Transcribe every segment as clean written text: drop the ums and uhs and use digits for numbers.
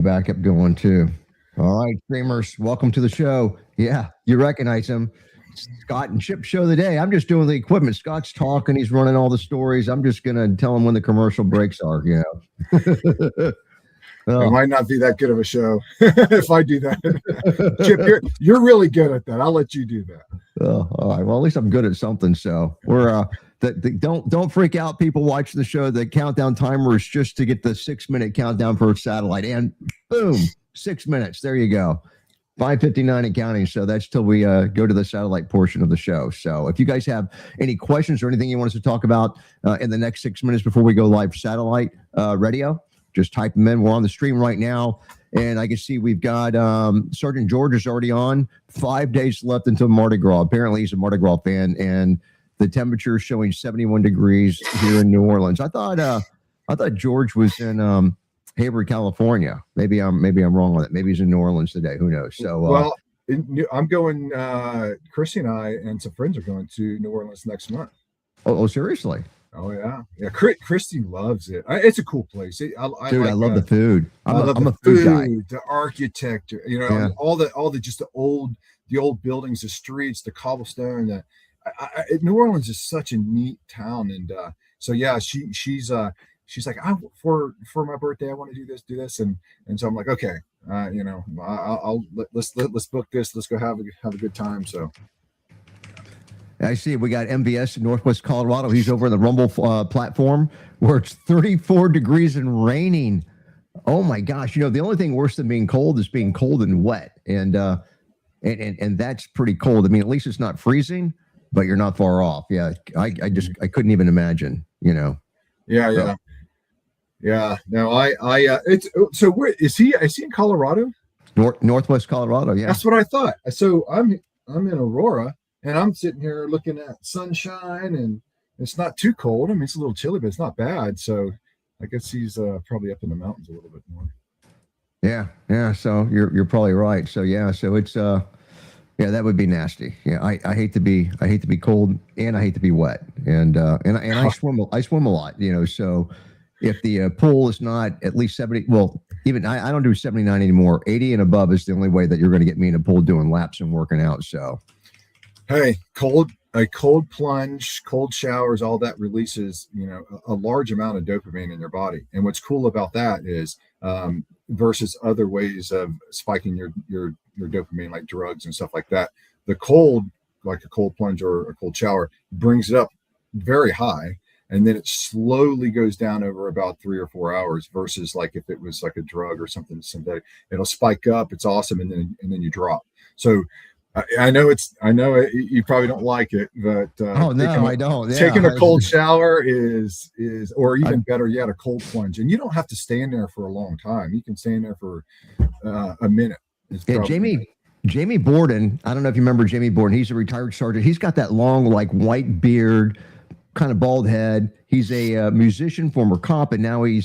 Backup going too. All right, streamers, welcome to the show. Yeah, you recognize him. Scott and Chip show of the day. I'm just doing the equipment. Scott's talking. He's running all the stories. I'm just going to tell him when the commercial breaks are. It Oh. might not be that good of a show if I do that. Chip, you're really good at that. I'll let you do that. Oh, all right. Well, at least I'm good at something. So we're don't freak out, people watching the show. The countdown timer is just to get the 6 minute countdown for satellite, and boom, 6 minutes. There you go. 5:59 and counting. So that's till we go to the satellite portion of the show. So if you guys have any questions or anything you want us to talk about in the next 6 minutes before we go live satellite radio, just type them in. We're on the stream right now. And I can see we've got Sergeant George is already on. 5 days left until Mardi Gras. Apparently, he's a Mardi Gras fan, and the temperature is showing 71 degrees here in New Orleans. I thought George was in Hayward, California. Maybe I'm wrong on it. Maybe he's in New Orleans today. Who knows? So well, I'm going. Chrissy and I and some friends are going to New Orleans next month. Oh, seriously? Oh yeah. Christy loves it. It's a cool place. Dude, I love the food. I'm a food guy. The architecture, all the just the old buildings, the streets, the cobblestone. New Orleans is such a neat town, and so yeah, she's like, for my birthday, I want to do this, and so I'm like, okay, let's book this. Let's go have a good time. So. I see we got MVS in Northwest Colorado. He's over in the Rumble platform where it's 34 degrees and raining. Oh my gosh! The only thing worse than being cold is being cold and wet, and that's pretty cold. I mean, at least it's not freezing, but you're not far off. Yeah, I couldn't even imagine. Yeah. No, it's so. Where is he? Is he in Colorado? Northwest Colorado. Yeah, that's what I thought. So I'm in Aurora. And I'm sitting here looking at sunshine, and it's not too cold. I mean, it's a little chilly, but it's not bad. So I guess he's probably up in the mountains a little bit more. Yeah. So you're probably right. So yeah. So it's that would be nasty. Yeah, I hate to be cold, and I hate to be wet, and I swim a lot. So if the pool is not at least 70, well, even I don't do 79 anymore. 80 and above is the only way that you're going to get me in a pool doing laps and working out. So. Hey, a cold plunge, cold showers, all that releases, a large amount of dopamine in your body. And what's cool about that is, versus other ways of spiking your dopamine, like drugs and stuff like that, the cold, like a cold plunge or a cold shower, brings it up very high, and then it slowly goes down over about 3 or 4 hours. Versus like if it was like a drug or something synthetic, it'll spike up. It's awesome, and then you drop. So. I know you probably don't like it, but oh no, I don't. Yeah. Taking a cold shower is, or even better yet, a cold plunge, and you don't have to stay in there for a long time. You can stay in there for a minute. Yeah, Jamie Borden. I don't know if you remember Jamie Borden. He's a retired sergeant. He's got that long, like white beard, kind of bald head. He's a musician, former cop, and now he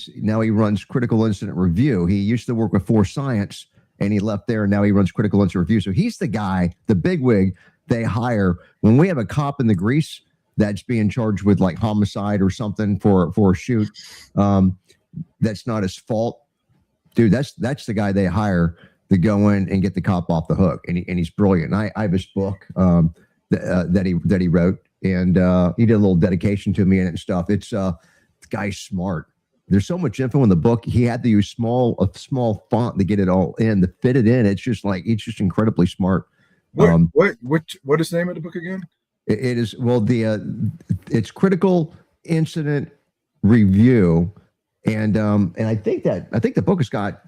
runs Critical Incident Review. He used to work with Force Science. And he left there, and now he runs Critical Incident Review. So he's the guy, the bigwig they hire when we have a cop in the grease that's being charged with like homicide or something for a shoot. That's not his fault, dude. That's the guy they hire to go in and get the cop off the hook. And he's brilliant. And I have his book that he wrote, and he did a little dedication to me and stuff. It's the guy's smart. There's so much info in the book. He had to use a small font to get it all in, to fit it in. It's just incredibly smart. What is the name of the book again? It is, it's Critical Incident Review, and I think the book has got.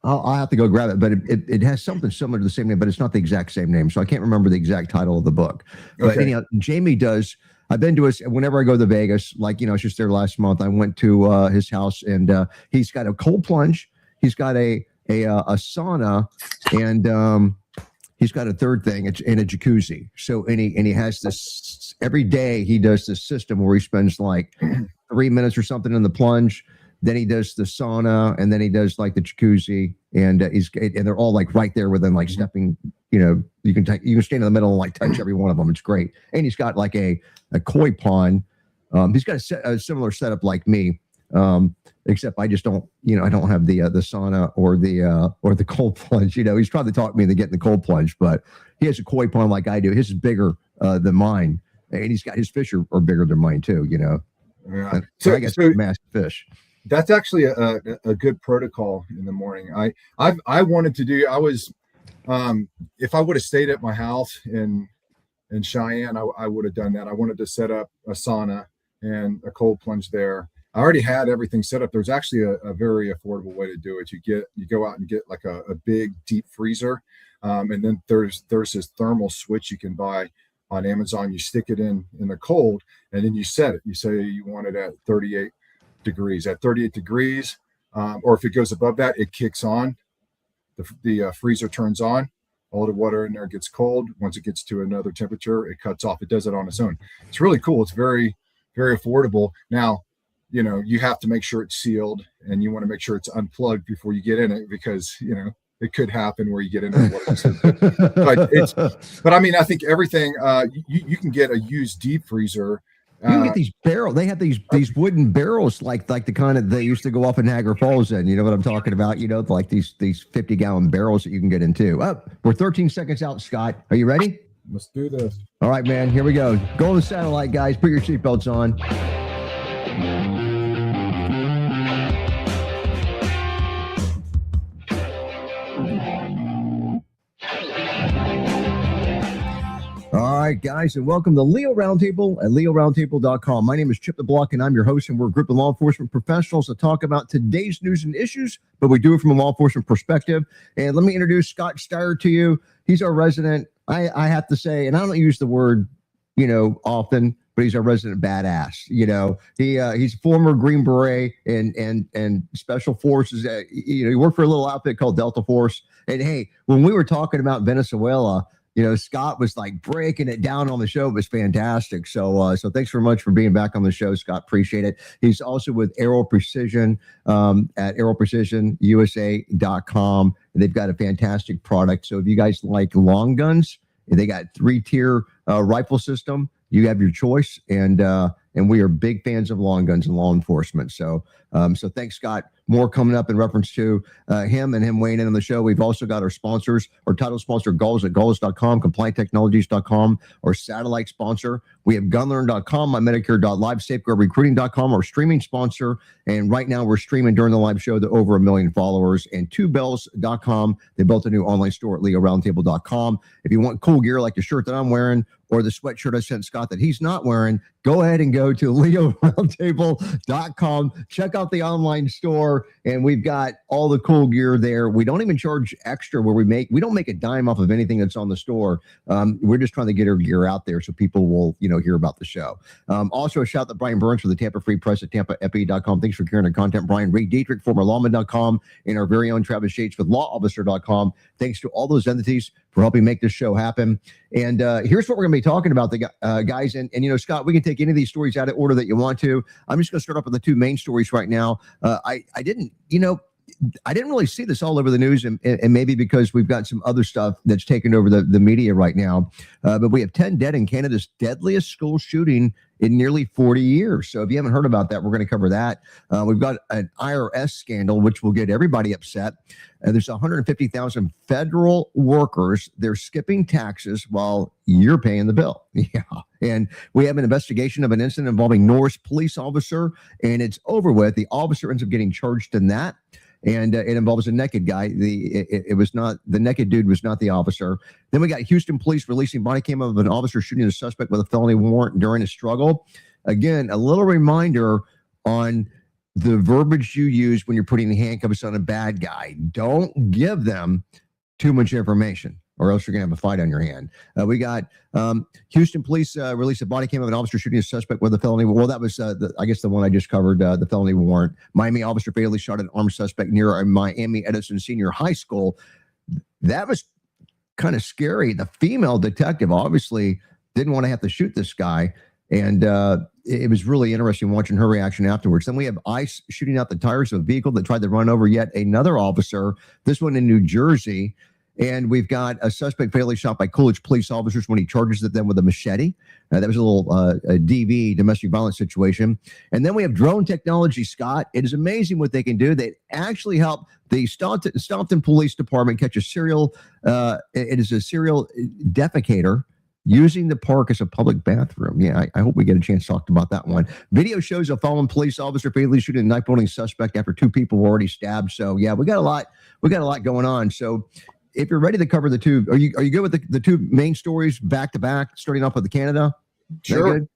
I'll have to go grab it, but it has something similar to the same name, but it's not the exact same name, so I can't remember the exact title of the book. But anyhow, Jamie does. I've been to whenever I go to Vegas, I was just there last month. I went to his house, and he's got a cold plunge. He's got a sauna, and he's got a third thing. It's in a jacuzzi. So and he has this every day. He does this system where he spends like 3 minutes or something in the plunge. Then he does the sauna, and then he does like the jacuzzi, and they're all like right there within like stepping. You can stand in the middle and like touch every one of them. It's great. And he's got like a koi pond. He's got a similar setup like me. Except I just don't, I don't have the sauna or the cold plunge. He's tried to talk me into getting the cold plunge, but he has a koi pond like I do. His is bigger than mine, and his fish are bigger than mine too. Yeah. So I guess massive fish. That's actually a good protocol in the morning. I wanted to do. I was if I would have stayed at my house in Cheyenne, I would have done that. I wanted to set up a sauna and a cold plunge there. I already had everything set up. There's actually a very affordable way to do it. You go out and get like a big deep freezer, and then there's this thermal switch you can buy on Amazon. You stick it in the cold, and then you set it. You say you want it at 38 degrees. At 38 degrees, or if it goes above that, it kicks on. The freezer turns on. All the water in there gets cold. Once it gets to another temperature, it cuts off. It does it on its own. It's really cool. It's very, very affordable. Now, you have to make sure it's sealed, and you want to make sure it's unplugged before you get in it, because it could happen where you get in it. But I mean, I think everything you can get a used deep freezer. You can get these barrels. They have these wooden barrels like the kind of they used to go off in Niagara Falls in. You know what I'm talking about? Like these 50-gallon barrels that you can get into. We're 13 seconds out, Scott. Are you ready? Let's do this. All right, man. Here we go. Go on the satellite, guys. Put your seatbelts on. All right, guys, and welcome to Leo Roundtable at leoroundtable.com. My name is Chip the Block, and I'm your host, and we're a group of law enforcement professionals that talk about today's news and issues, but we do it from a law enforcement perspective. And let me introduce Scott Steyer to you. He's our resident, I have to say, and I don't use the word, often, but he's our resident badass. He's a former Green Beret and Special Forces. He worked for a little outfit called Delta Force. And hey, when we were talking about Venezuela, Scott was like breaking it down on the show. It was fantastic. So thanks very much for being back on the show, Scott. Appreciate it. He's also with Aero Precision at aeroprecisionusa.com. And they've got a fantastic product. So if you guys like long guns, they got 3-tier rifle system. You have your choice, and we are big fans of long guns and law enforcement. So thanks, Scott. More coming up in reference to him and him weighing in on the show. We've also got our sponsors, our title sponsor, Gulls at Gulls.com, CompliantTechnologies.com, our satellite sponsor. We have Gunlearn.com, MyMedicare.live, SafeguardRecruiting.com, our streaming sponsor. And right now we're streaming during the live show to over 1 million followers. And TwoBells.com. They built a new online store at LeoRoundtable.com. If you want cool gear like the shirt that I'm wearing or the sweatshirt I sent Scott that he's not wearing, go ahead and go to LeoRoundtable.com. Check out the online store, and we've got all the cool gear there. We don't even charge extra where we don't make a dime off of anything that's on the store. We're just trying to get our gear out there so people will, hear about the show. Also a shout out to Brian Burns for the Tampa Free Press at TampaFE.com. Thanks for carrying our content, Brian. Ray Dietrich, former lawman.com, and our very own Travis Yates with lawofficer.com. Thanks to all those entities for helping make this show happen. And here's what we're going to be talking about, guys. And Scott, we can take any of these stories out of order that you want to. I'm just going to start off with the two main stories right now. I didn't really see this all over the news, and maybe because we've got some other stuff that's taken over the media right now. But we have 10 dead in Canada's deadliest school shooting in nearly 40 years. So if you haven't heard about that, we're going to cover that. We've got an IRS scandal, which will get everybody upset. There's 150,000 federal workers. They're skipping taxes while you're paying the bill. Yeah. And we have an investigation of an incident involving Norris police officer, and it's over with. The officer ends up getting charged in that. And it involves a naked guy. It was not the naked dude was not the officer. Then we got Houston police releasing body cam of an officer shooting a suspect with a felony warrant during a struggle. Again, a little reminder on the verbiage you use when you're putting handcuffs on a bad guy. Don't give them too much information, or else you're going to have a fight on your hand. We got Houston police released a body cam of an officer shooting a suspect with a felony. Well, that was, I guess, the one I just covered, the felony warrant. Miami officer fatally shot an armed suspect near a Miami Edison Senior High School. That was kind of scary. The female detective obviously didn't want to have to shoot this guy. And it was really interesting watching her reaction afterwards. Then we have ICE shooting out the tires of a vehicle that tried to run over yet another officer, this one in New Jersey. And we've got a suspect fatally shot by Coolidge police officers when he charges them with a machete. That was a little a DV, domestic violence situation. And then we have drone technology, Scott. It is amazing what they can do. They actually help the Stockton Police Department catch a serial, it is a serial defecator using the park as a public bathroom. Yeah, I hope we get a chance to talk about that one. Video shows a fallen police officer fatally shooting a knife-wielding suspect after 2 people were already stabbed. So yeah, we got a lot going on. So if you're ready to cover the two, are you good with the 2 main stories back to back, starting off with the Canada? Sure. Good?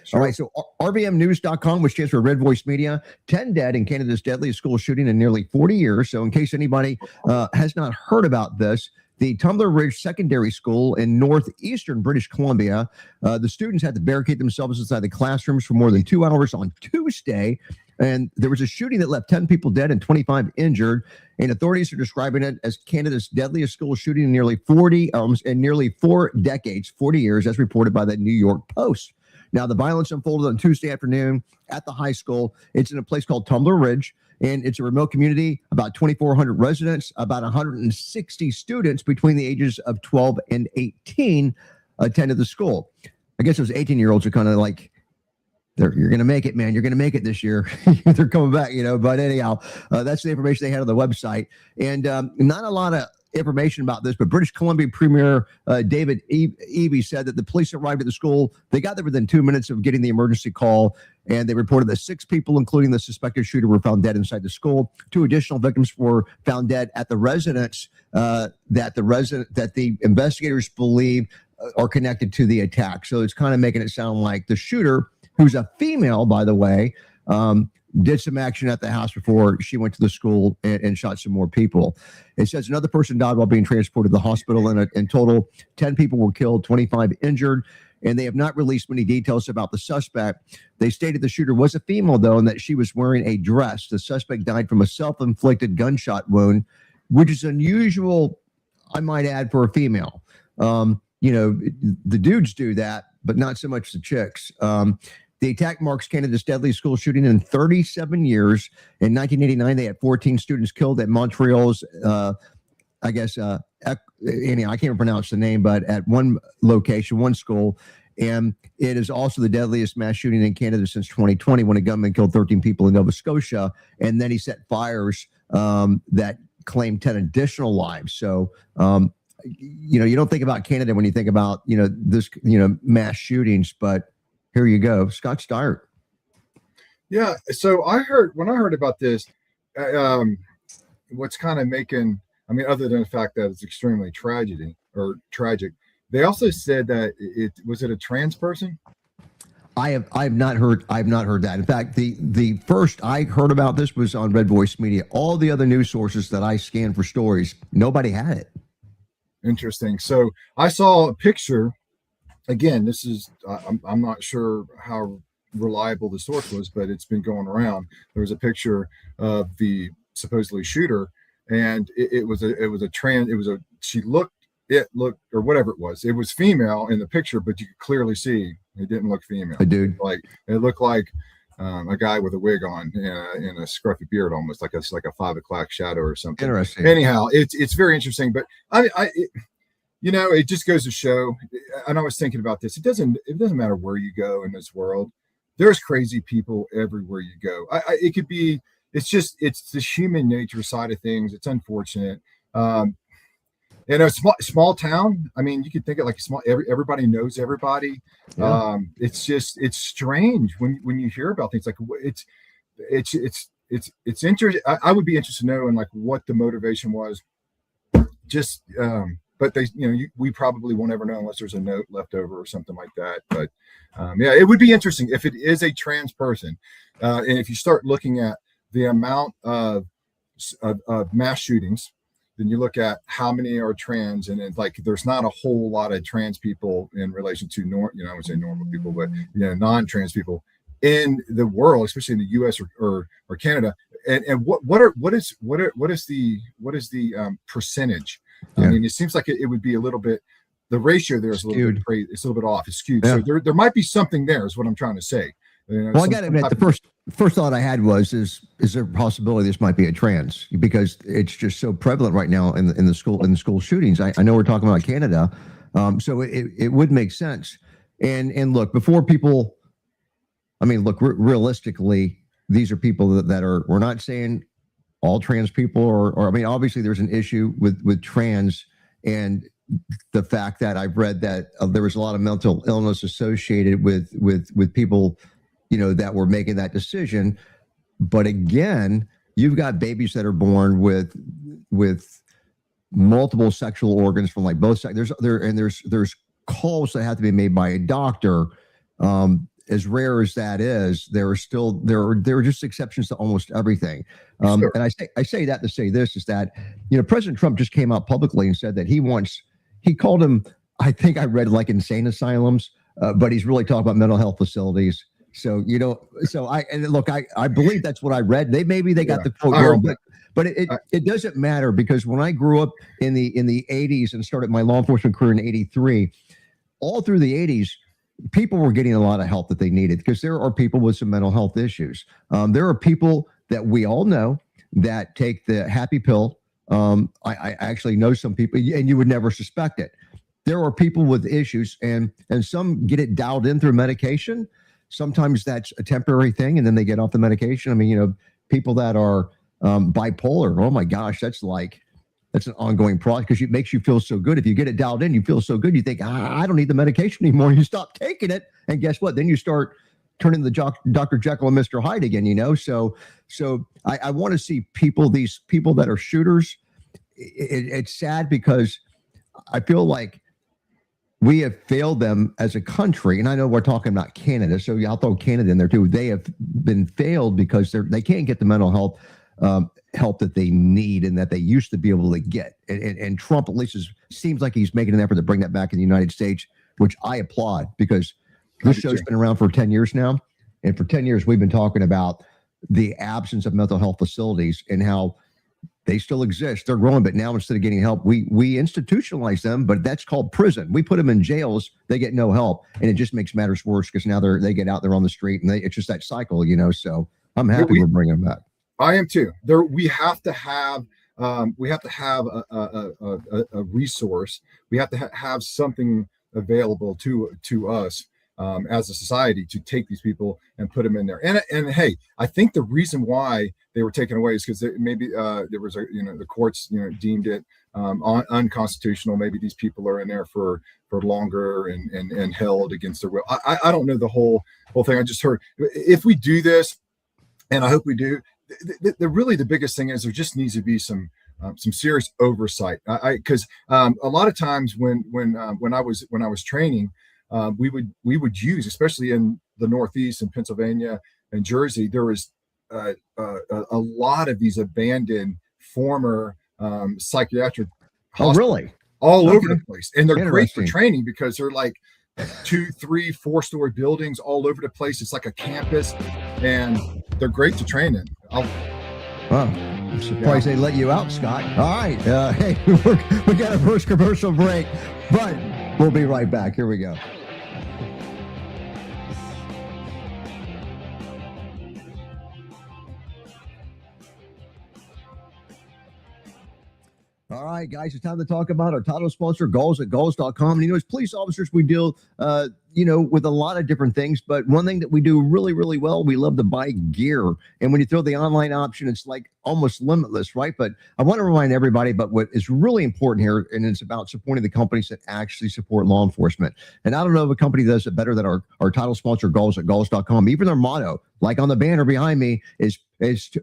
Sure. All right. So RVMnews.com, which stands for Red Voice Media, 10 dead in Canada's deadliest school shooting in nearly 40 years. So in case anybody has not heard about this, the Tumbler Ridge Secondary School in northeastern British Columbia, the students had to barricade themselves inside the classrooms for more than 2 hours on Tuesday. And there was a shooting that left 10 people dead and 25 injured. And authorities are describing it as Canada's deadliest school shooting in nearly 4 decades, 40 years, as reported by the New York Post. Now, the violence unfolded on Tuesday afternoon at the high school. It's in a place called Tumbler Ridge, and it's a remote community, about 2,400 residents, about 160 students between the ages of 12 and 18 attended the school. I guess those 18-year-olds are kind of like, you're going to make it, man. You're going to make it this year. They're coming back, But anyhow, that's the information they had on the website. And not a lot of information about this, but British Columbia Premier David Eby said that the police arrived at the school. They got there within 2 minutes of getting the emergency call, and they reported that 6 people, including the suspected shooter, were found dead inside the school. 2 additional victims were found dead at the residence that the investigators believe are connected to the attack. So it's kind of making it sound like the shooter, who's a female, by the way, did some action at the house before she went to the school and shot some more people. It says another person died while being transported to the hospital. In total, 10 people were killed, 25 injured, and they have not released many details about the suspect. They stated the shooter was a female, though, and that she was wearing a dress. The suspect died from a self-inflicted gunshot wound, which is unusual, I might add, for a female. The dudes do that, but not so much the chicks. The attack marks Canada's deadliest school shooting in 37 years. In 1989, they had 14 students killed at Montreal's, anyhow, I can't pronounce the name, but at one location, one school. And it is also the deadliest mass shooting in Canada since 2020, when a gunman killed 13 people in Nova Scotia. And then he set fires that claimed 10 additional lives. So, you don't think about Canada when you think about, this, mass shootings, but here you go. Scott Steyer. Yeah. So when I heard about this, what's kind of making, other than the fact that it's extremely tragic, they also said that was it a trans person? I've not heard that. In fact, the first I heard about this was on Red Voice Media. All the other news sources that I scanned for stories, nobody had it. Interesting. So I saw a picture. Again, this is I'm not sure how reliable the source was, but it's been going around. There was a picture of the supposedly shooter, and it was or whatever it was. It was female in the picture, but you could clearly see it didn't look female. A dude. It looked like a guy with a wig on and a scruffy beard, almost like a 5 o'clock shadow or something. Interesting. Anyhow, it's very interesting, but it just goes to show, and I was thinking about this, it doesn't matter where you go in this world. There's crazy people everywhere you go. It's the human nature side of things. It's unfortunate. In a small town, you could think of like everybody knows everybody. Yeah. It's strange when you hear about things like it's interesting. I would be interested to know in like what the motivation was. But we probably won't ever know unless there's a note left over or something like that. But it would be interesting if it is a trans person, and if you start looking at the amount of mass shootings, then you look at how many are trans, and it's like there's not a whole lot of trans people in relation to I would say normal people, but non-trans people in the world, especially in the U.S. or Canada. And what is the percentage? Yeah. It seems like it would be a little bit. The ratio there is a little bit. It's a little bit off. It's skewed. Yeah. So there might be something there. Is what I'm trying to say. Well, I got to admit, First thought I had was, is there a possibility this might be a trans? Because it's just so prevalent right now in the school shootings. I know we're talking about Canada, so it would make sense. And look, before people, I mean, look, realistically, these are people that are. We're not saying all trans people, or I mean, obviously, there's an issue with trans and the fact that I've read that there was a lot of mental illness associated with people, that were making that decision. But again, you've got babies that are born with multiple sexual organs from like both sides. There's calls that have to be made by a doctor. As rare as that is, there are just exceptions to almost everything. Sure. And I say that to say this is that President Trump just came out publicly and said that he called them, I think I read like insane asylums, but he's really talking about mental health facilities. So I believe that's what I read. Maybe they got the quote wrong, but it doesn't matter, because when I grew up in the 80s and started my law enforcement career in 83, all through the 80s, people were getting a lot of help that they needed, because there are people with some mental health issues. There are people that we all know that take the happy pill. I actually know some people, and you would never suspect it. There are people with issues, and some get it dialed in through medication. Sometimes that's a temporary thing, and then they get off the medication. I mean, people that are bipolar, oh my gosh, that's an ongoing process, because it makes you feel so good. If you get it dialed in, you feel so good. You think, I don't need the medication anymore. You stop taking it, and guess what? Then you start turning the Dr. Jekyll and Mr. Hyde again. So I want to see these people that are shooters. It's sad, because I feel like we have failed them as a country. And I know we're talking about Canada, so I'll throw Canada in there too. They have been failed because they can't get the mental health help that they need and that they used to be able to get. And Trump at least seems like he's making an effort to bring that back in the United States, which I applaud, because this show's been around for 10 years now. And for 10 years, we've been talking about the absence of mental health facilities and how they still exist. They're growing, but now instead of getting help, we institutionalize them, but that's called prison. We put them in jails, they get no help, and it just makes matters worse, because now they get out there on the street, and it's just that cycle, So I'm happy we're bringing them back. I am too. We have to have a resource. We have to have something available to us as a society to take these people and put them in there. And hey, I think the reason why they were taken away is because maybe there was the courts deemed it unconstitutional. Maybe these people are in there for longer and held against their will. I don't know the whole thing. I just heard, if we do this, and I hope we do, the biggest thing is there just needs to be some serious oversight. Because a lot of times when I was training, we would use, especially in the Northeast and Pennsylvania and Jersey, there was a lot of these abandoned former psychiatric hospitals, really, all over the place, and they're great for training because they're like 2, 3, 4-story buildings all over the place. It's like a campus, and they're great to train in. I'm surprised they let you out, Scott. All right. Hey, we got a first commercial break, but we'll be right back. Here we go. All right, guys, it's time to talk about our title sponsor, Galls at Galls.com. And, as police officers, we deal, with a lot of different things. But one thing that we do really, really well, we love to buy gear. And when you throw the online option, it's like almost limitless, right? But I want to remind everybody about what is really important here, and it's about supporting the companies that actually support law enforcement. And I don't know if a company does it better than our title sponsor, Galls at Galls.com. Even their motto, like on the banner behind me, is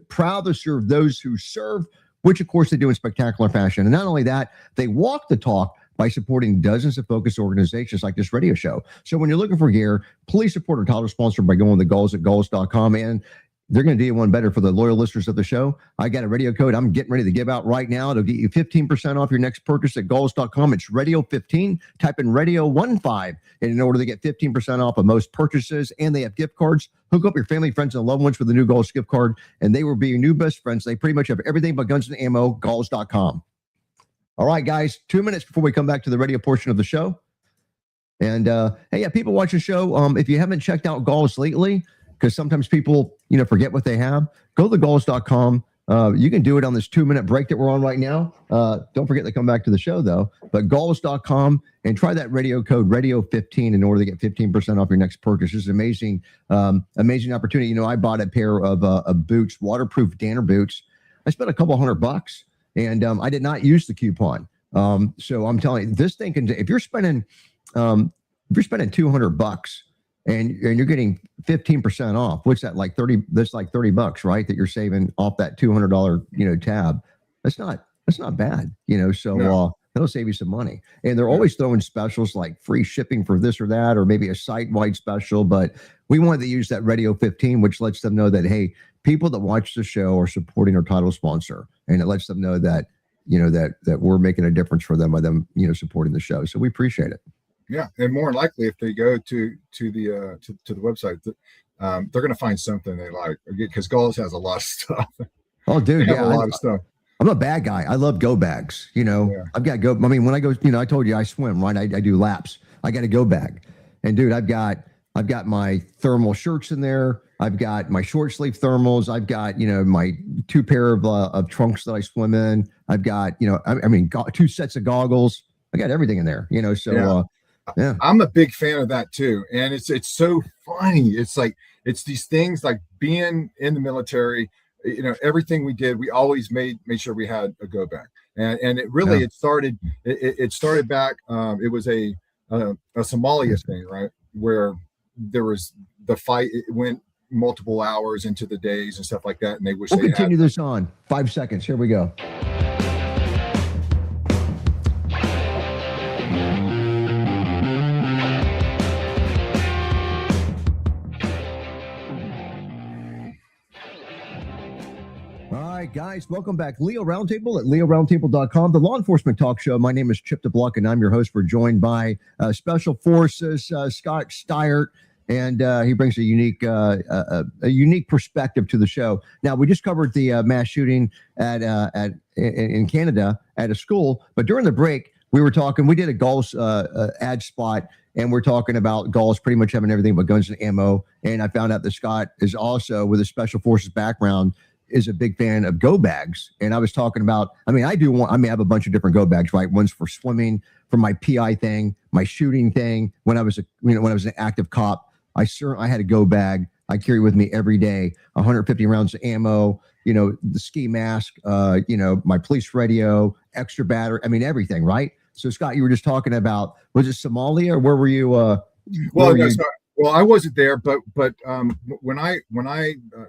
proud to serve those who serve, which, of course, they do in spectacular fashion. And not only that, they walk the talk by supporting dozens of focused organizations like this radio show. So when you're looking for gear, please support our title sponsor by going to Galls at Galls.com. And they're going to do you one better for the loyal listeners of the show. I got a radio code I'm getting ready to give out right now. It'll get you 15% off your next purchase at Galls.com. It's Radio 15. Type in Radio 15 in order to get 15% off of most purchases. And they have gift cards. Hook up your family, friends, and loved ones with a new Galls gift card, and they will be your new best friends. They pretty much have everything but guns and ammo. Galls.com. All right, guys, 2 minutes before we come back to the radio portion of the show. And hey, people watch the show. If you haven't checked out Galls lately, because sometimes people, forget what they have. Go to thegalls.com. You can do it on this 2-minute break that we're on right now. Don't forget to come back to the show, though. But galls.com and try that radio code radio15 in order to get 15% off your next purchase. This is amazing, amazing opportunity. I bought a pair of boots, waterproof Danner boots. I spent a couple $100, and I did not use the coupon. So I'm telling you, this thing can. If you're spending $200 and you're getting 15% off, what's that, like 30? That's like $30, right? That you're saving off that $200 tab. That's not bad. So No. that'll save you some money. And they're always throwing specials like free shipping for this or that, or maybe a site-wide special. But we wanted to use that Radio 15, which lets them know that, hey, people that watch the show are supporting our title sponsor, and it lets them know that that we're making a difference for them by them supporting the show. So we appreciate it. Yeah, and more than likely, if they go to the website, they're going to find something they like, because Galls has a lot of stuff. Oh, dude, a lot of stuff. I'm a bad guy. I love go bags. I've got go. I mean, when I go, I told you I swim, right? I do laps. I got a go bag, and dude, I've got my thermal shirts in there. I've got my short sleeve thermals. I've got my 2 pair of trunks that I swim in. I've got 2 sets of goggles. I got everything in there. So. Yeah. Yeah, I'm a big fan of that too, and it's so funny. It's like it's these things like being in the military. Everything we did, we always made sure we had a go bag, and it really it started back. It was a Somalia thing, right, where there was the fight. It went multiple hours into the days and stuff like that, and they wish we'll they continue this on 5 seconds. Here we go. Guys, welcome back. Leo Roundtable at leoroundtable.com, the law enforcement talk show. My name is Chip DeBluck, and I'm your host. We're joined by Special Forces Scott Stiert, and he brings a unique perspective to the show. Now, we just covered the mass shooting in Canada at a school, but during the break, we were talking. We did a Galls ad spot, and we're talking about Galls pretty much having everything but guns and ammo. And I found out that Scott is also, with a Special Forces background, is a big fan of go bags. And I was talking about, I have a bunch of different go bags, right? One's for swimming, for my PI thing, my shooting thing. When I was an active cop, I had a go bag I carry with me every day, 150 rounds of ammo, the ski mask, my police radio, extra battery. Everything, right? So Scott, you were just talking about, was it Somalia, or where were you? Well, I wasn't there, but when I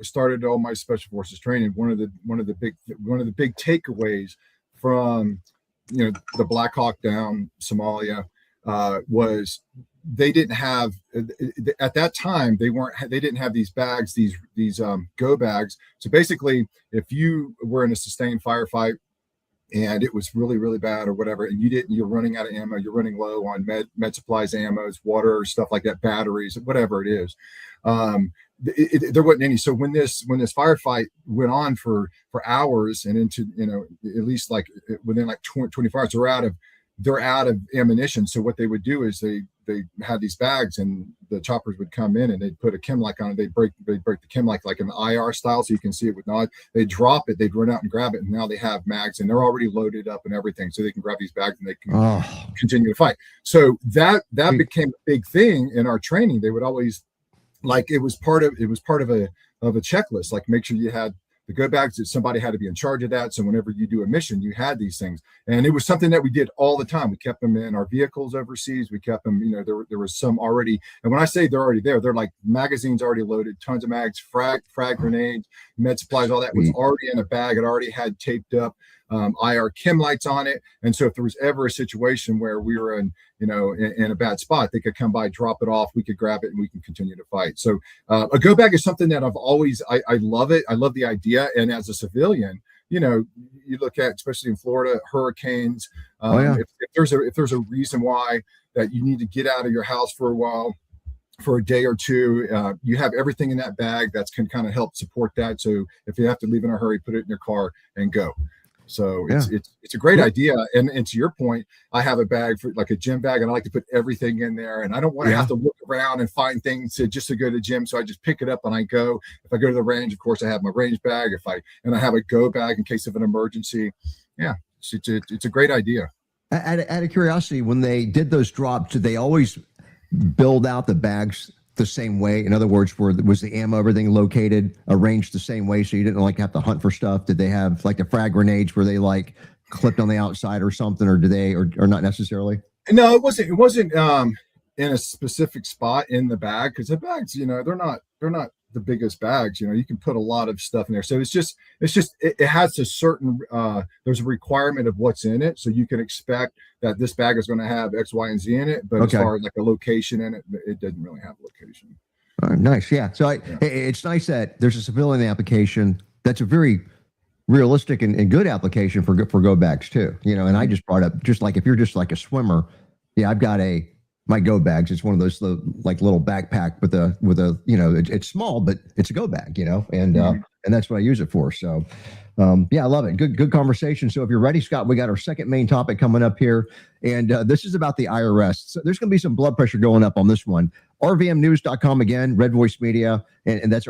started all my Special Forces training, one of the big takeaways from the Black Hawk Down Somalia was they didn't have, at that time they didn't have these bags, these go bags. So basically, if you were in a sustained firefight and it was really, really bad or whatever, and you're running out of ammo, you're running low on med supplies, ammos, water, stuff like that, batteries, whatever it is, there wasn't any. So when this firefight went on for hours and into, at least like within like 24 hours, they're out of ammunition. So what they would do is they had these bags, and the choppers would come in and they'd put a Chemlight on it. They'd break the Chemlight like an IR style, so you can see it with nod. They'd drop it, they'd run out and grab it, and now they have mags and they're already loaded up and everything, so they can grab these bags and they can continue to fight. So that became a big thing in our training. They would always, like, it was part of a checklist, like make sure you had the go bags, that somebody had to be in charge of that. So whenever you do a mission, you had these things, and it was something that we did all the time. We kept them in our vehicles overseas. We kept them, there was some already. And when I say they're already there, they're like magazines already loaded, tons of mags, frag grenades, med supplies, all that was already in a bag. It already had taped up IR chem lights on it. And so if there was ever a situation where we were in a bad spot, they could come by, drop it off, we could grab it, and we can continue to fight. So a go bag is something that I've always, I love it. I love the idea. And as a civilian, you look at, especially in Florida, hurricanes. If there's a reason why that you need to get out of your house for a while, for a day or two, you have everything in that bag that can kind of help support that. So if you have to leave in a hurry, put it in your car and go. So Yeah. it's a great idea. And to your point, I have a bag for like a gym bag, and I like to put everything in there. And I don't want to have to look around and find things just to go to the gym. So I just pick it up and I go. If I go to the range, of course, I have my range bag. I have a go bag in case of an emergency. Yeah, it's a great idea. Out of curiosity, when they did those drops, did they always build out the bags the same way? In other words, was the ammo, everything located, arranged the same way, so you didn't like have to hunt for stuff? Did they have like the frag grenades where they like clipped on the outside or something, or or not necessarily? No, it wasn't in a specific spot in the bag, because the bags, they're not the biggest bags. You can put a lot of stuff in there. So it has a certain there's a requirement of what's in it. So you can expect that this bag is going to have X, Y, and Z in it. But as far as like a location in it, it doesn't really have a location. All right, nice. Yeah. So it's nice that there's a civilian application that's a very realistic and good application for go bags too. And I just brought up, just like if you're just like a swimmer, I've got my go bags. It's one of those like little backpack with a it's small, but it's a go bag, and that's what I use it for. So I love it. Good conversation. So if you're ready, Scott, we got our second main topic coming up here, and this is about the IRS. So there's going to be some blood pressure going up on this one. RVMnews.com again, Red Voice Media, and that's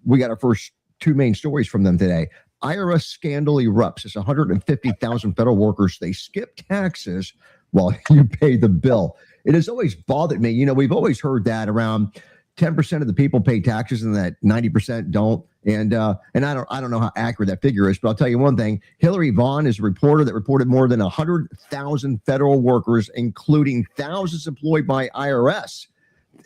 we got our first two main stories from them today. IRS scandal erupts. It's 150,000 federal workers. They skip taxes while you pay the bill. It has always bothered me. We've always heard that around 10% of the people pay taxes and that 90% don't. And I don't know how accurate that figure is, but I'll tell you one thing. Hillary Vaughn is a reporter that reported more than 100,000 federal workers, including thousands employed by IRS.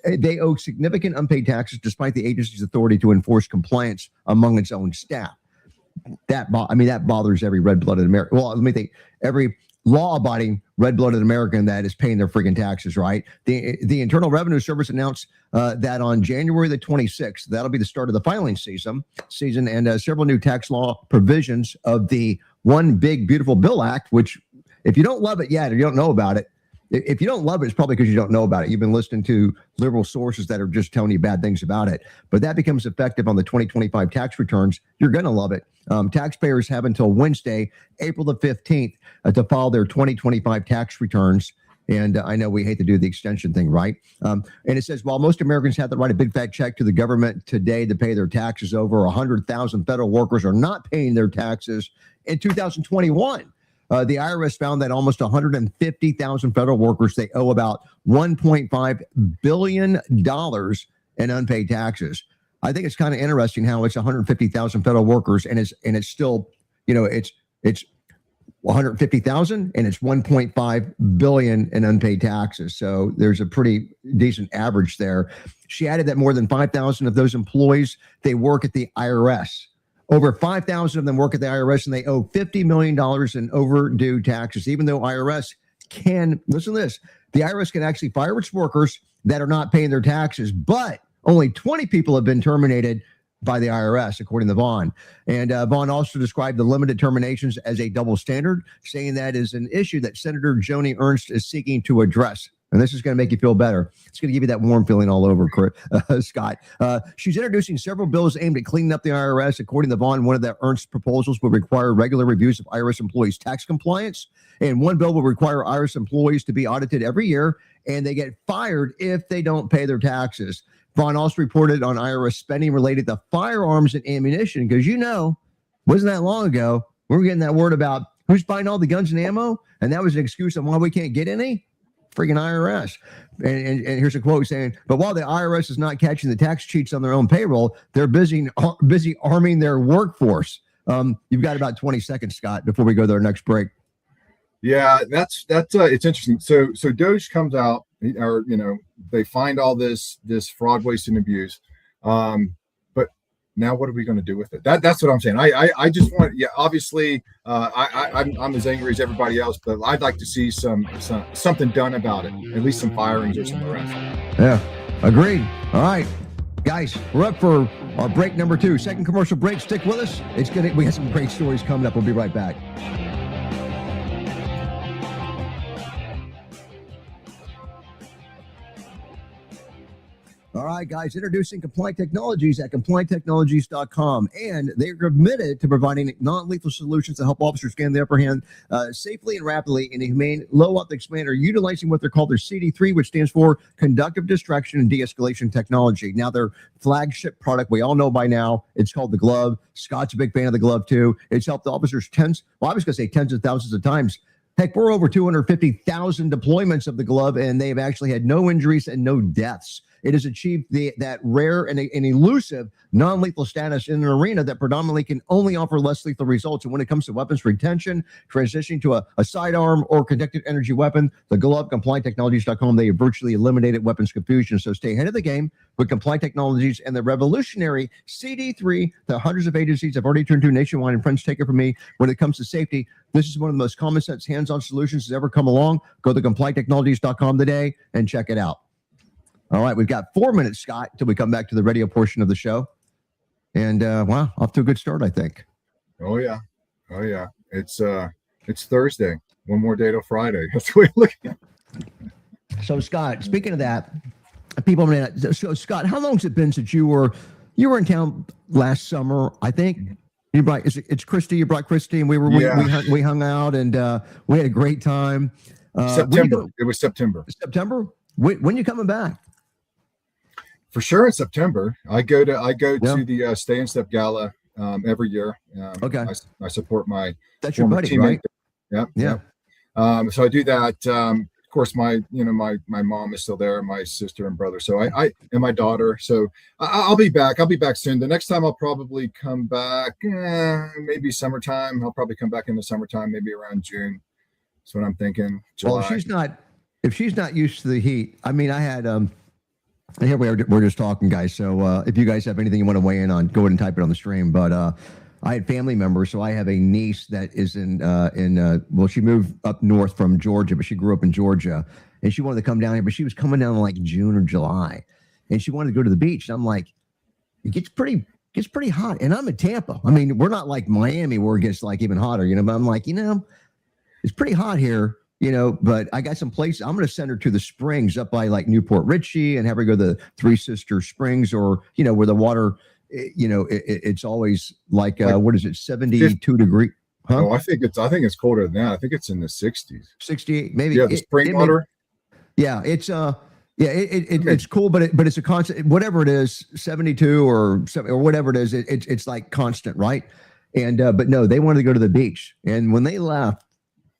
They owe significant unpaid taxes despite the agency's authority to enforce compliance among its own staff. That bothers every red-blooded American. Well, let me think. Every law-abiding red-blooded American that is paying their friggin' taxes, right? The Internal Revenue Service announced that on January the 26th, that'll be the start of the filing season, and several new tax law provisions of the One Big Beautiful Bill Act, which if you don't love it yet or you don't know about it, if you don't love it, it's probably because you don't know about it. You've been listening to liberal sources that are just telling you bad things about it. But that becomes effective on the 2025 tax returns. You're going to love it. Taxpayers have until Wednesday, April the 15th, to file their 2025 tax returns. And I know we hate to do the extension thing, right? And it says, while most Americans have to write a big fat check to the government today to pay their taxes, over 100,000 federal workers are not paying their taxes in 2021. The IRS found that almost 150,000 federal workers, they owe about $1.5 billion in unpaid taxes. I think it's kind of interesting how it's 150,000 federal workers, and it's still, it's 150,000 and it's 1.5 billion in unpaid taxes. So there's a pretty decent average there. She added that more than 5,000 of those employees, they work at the IRS. Over 5,000 of them work at the IRS, and they owe $50 million in overdue taxes, even though IRS can, listen to this, the IRS can actually fire its workers that are not paying their taxes, but only 20 people have been terminated by the IRS, according to Vaughn. And Vaughn also described the limited terminations as a double standard, saying that is an issue that Senator Joni Ernst is seeking to address. And this is going to make you feel better. It's going to give you that warm feeling all over, Scott. She's introducing several bills aimed at cleaning up the IRS. According to Vaughn, one of the Ernst proposals would require regular reviews of IRS employees' tax compliance. And one bill will require IRS employees to be audited every year, and they get fired if they don't pay their taxes. Vaughn also reported on IRS spending related to firearms and ammunition, because wasn't that long ago, we were getting that word about who's buying all the guns and ammo, and that was an excuse on why we can't get any. Freaking IRS. And here's a quote saying, but while the IRS is not catching the tax cheats on their own payroll, they're busy arming their workforce. You've got about 20 seconds, Scott, before we go to our next break. Yeah, that's it's interesting. So Doge comes out, or they find all this fraud, waste, and abuse. But now what are we going to do with it? That's what I'm saying. I just want, obviously, I'm as angry as everybody else, but I'd like to see something done about it. At least some firings or some arrests. Yeah, agreed. All right, guys, we're up for our break number 2. Second commercial break. Stick with us. We got some great stories coming up. We'll be right back. All right, guys, introducing Compliant Technologies at complianttechnologies.com. And they're committed to providing non-lethal solutions to help officers gain the upper hand safely and rapidly in a humane, low-optics manner, utilizing what they're called their CD3, which stands for Conductive Distraction and De-Escalation Technology. Now, their flagship product, we all know by now, it's called the glove. Scott's a big fan of the glove, too. It's helped officers tens of thousands of times. Heck, we're over 250,000 deployments of the glove, and they've actually had no injuries and no deaths. It has achieved that rare and elusive non-lethal status in an arena that predominantly can only offer less lethal results. And when it comes to weapons retention, transitioning to a sidearm or conducted energy weapon, the glove, CompliantTechnologies.com, they have virtually eliminated weapons confusion. So stay ahead of the game with Compliant Technologies and the revolutionary CD3 that hundreds of agencies have already turned to nationwide. And friends, take it from me, when it comes to safety, this is one of the most common sense hands-on solutions that's ever come along. Go to CompliantTechnologies.com today and check it out. All right, we've got 4 minutes, Scott, till we come back to the radio portion of the show. And wow, off to a good start, I think. Oh yeah. It's Thursday. One more day till Friday. That's the way I'm looking at it. So, Scott, speaking of that, people may not. So, Scott, how long has it been since you were in town last summer? I think you brought it's Christy. You brought Christy, and we hung out, and we had a great time. September. It was September. September. When you coming back? For sure, in September, I go to the Stay in Step Gala every year. Okay, I support my. That's your buddy, teammate. Right? Yeah. So I do that. Of course, my mom is still there, my sister and brother. So I and my daughter. So I'll be back. I'll be back soon. The next time I'll probably come back, maybe summertime. I'll probably come back in the summertime, maybe around June. That's what I'm thinking. July. Well, if she's not used to the heat, I mean, I had here we're just talking, guys. So if you guys have anything you want to weigh in on, go ahead and type it on the stream. But I had family members, so I have a niece that is well, she moved up north from Georgia, but she grew up in Georgia, and she wanted to come down here, but she was coming down in like June or July, and she wanted to go to the beach. And I'm like, it gets pretty hot, and I'm in Tampa. I mean, we're not like Miami where it gets like even hotter, But I'm like, it's pretty hot here. But I got some places. I'm going to send her to the springs up by like Newport Richie and have her go to the Three Sister Springs, or, where the water, it's always like, what is it? 72 degree. Huh? Oh, I think it's colder than that. I think it's in the 60s. 68, maybe. Yeah, the spring water. It's it's cool, but it's a constant, whatever it is, 72 or whatever it is. It's like constant, right? And, but no, they wanted to go to the beach. And when they left,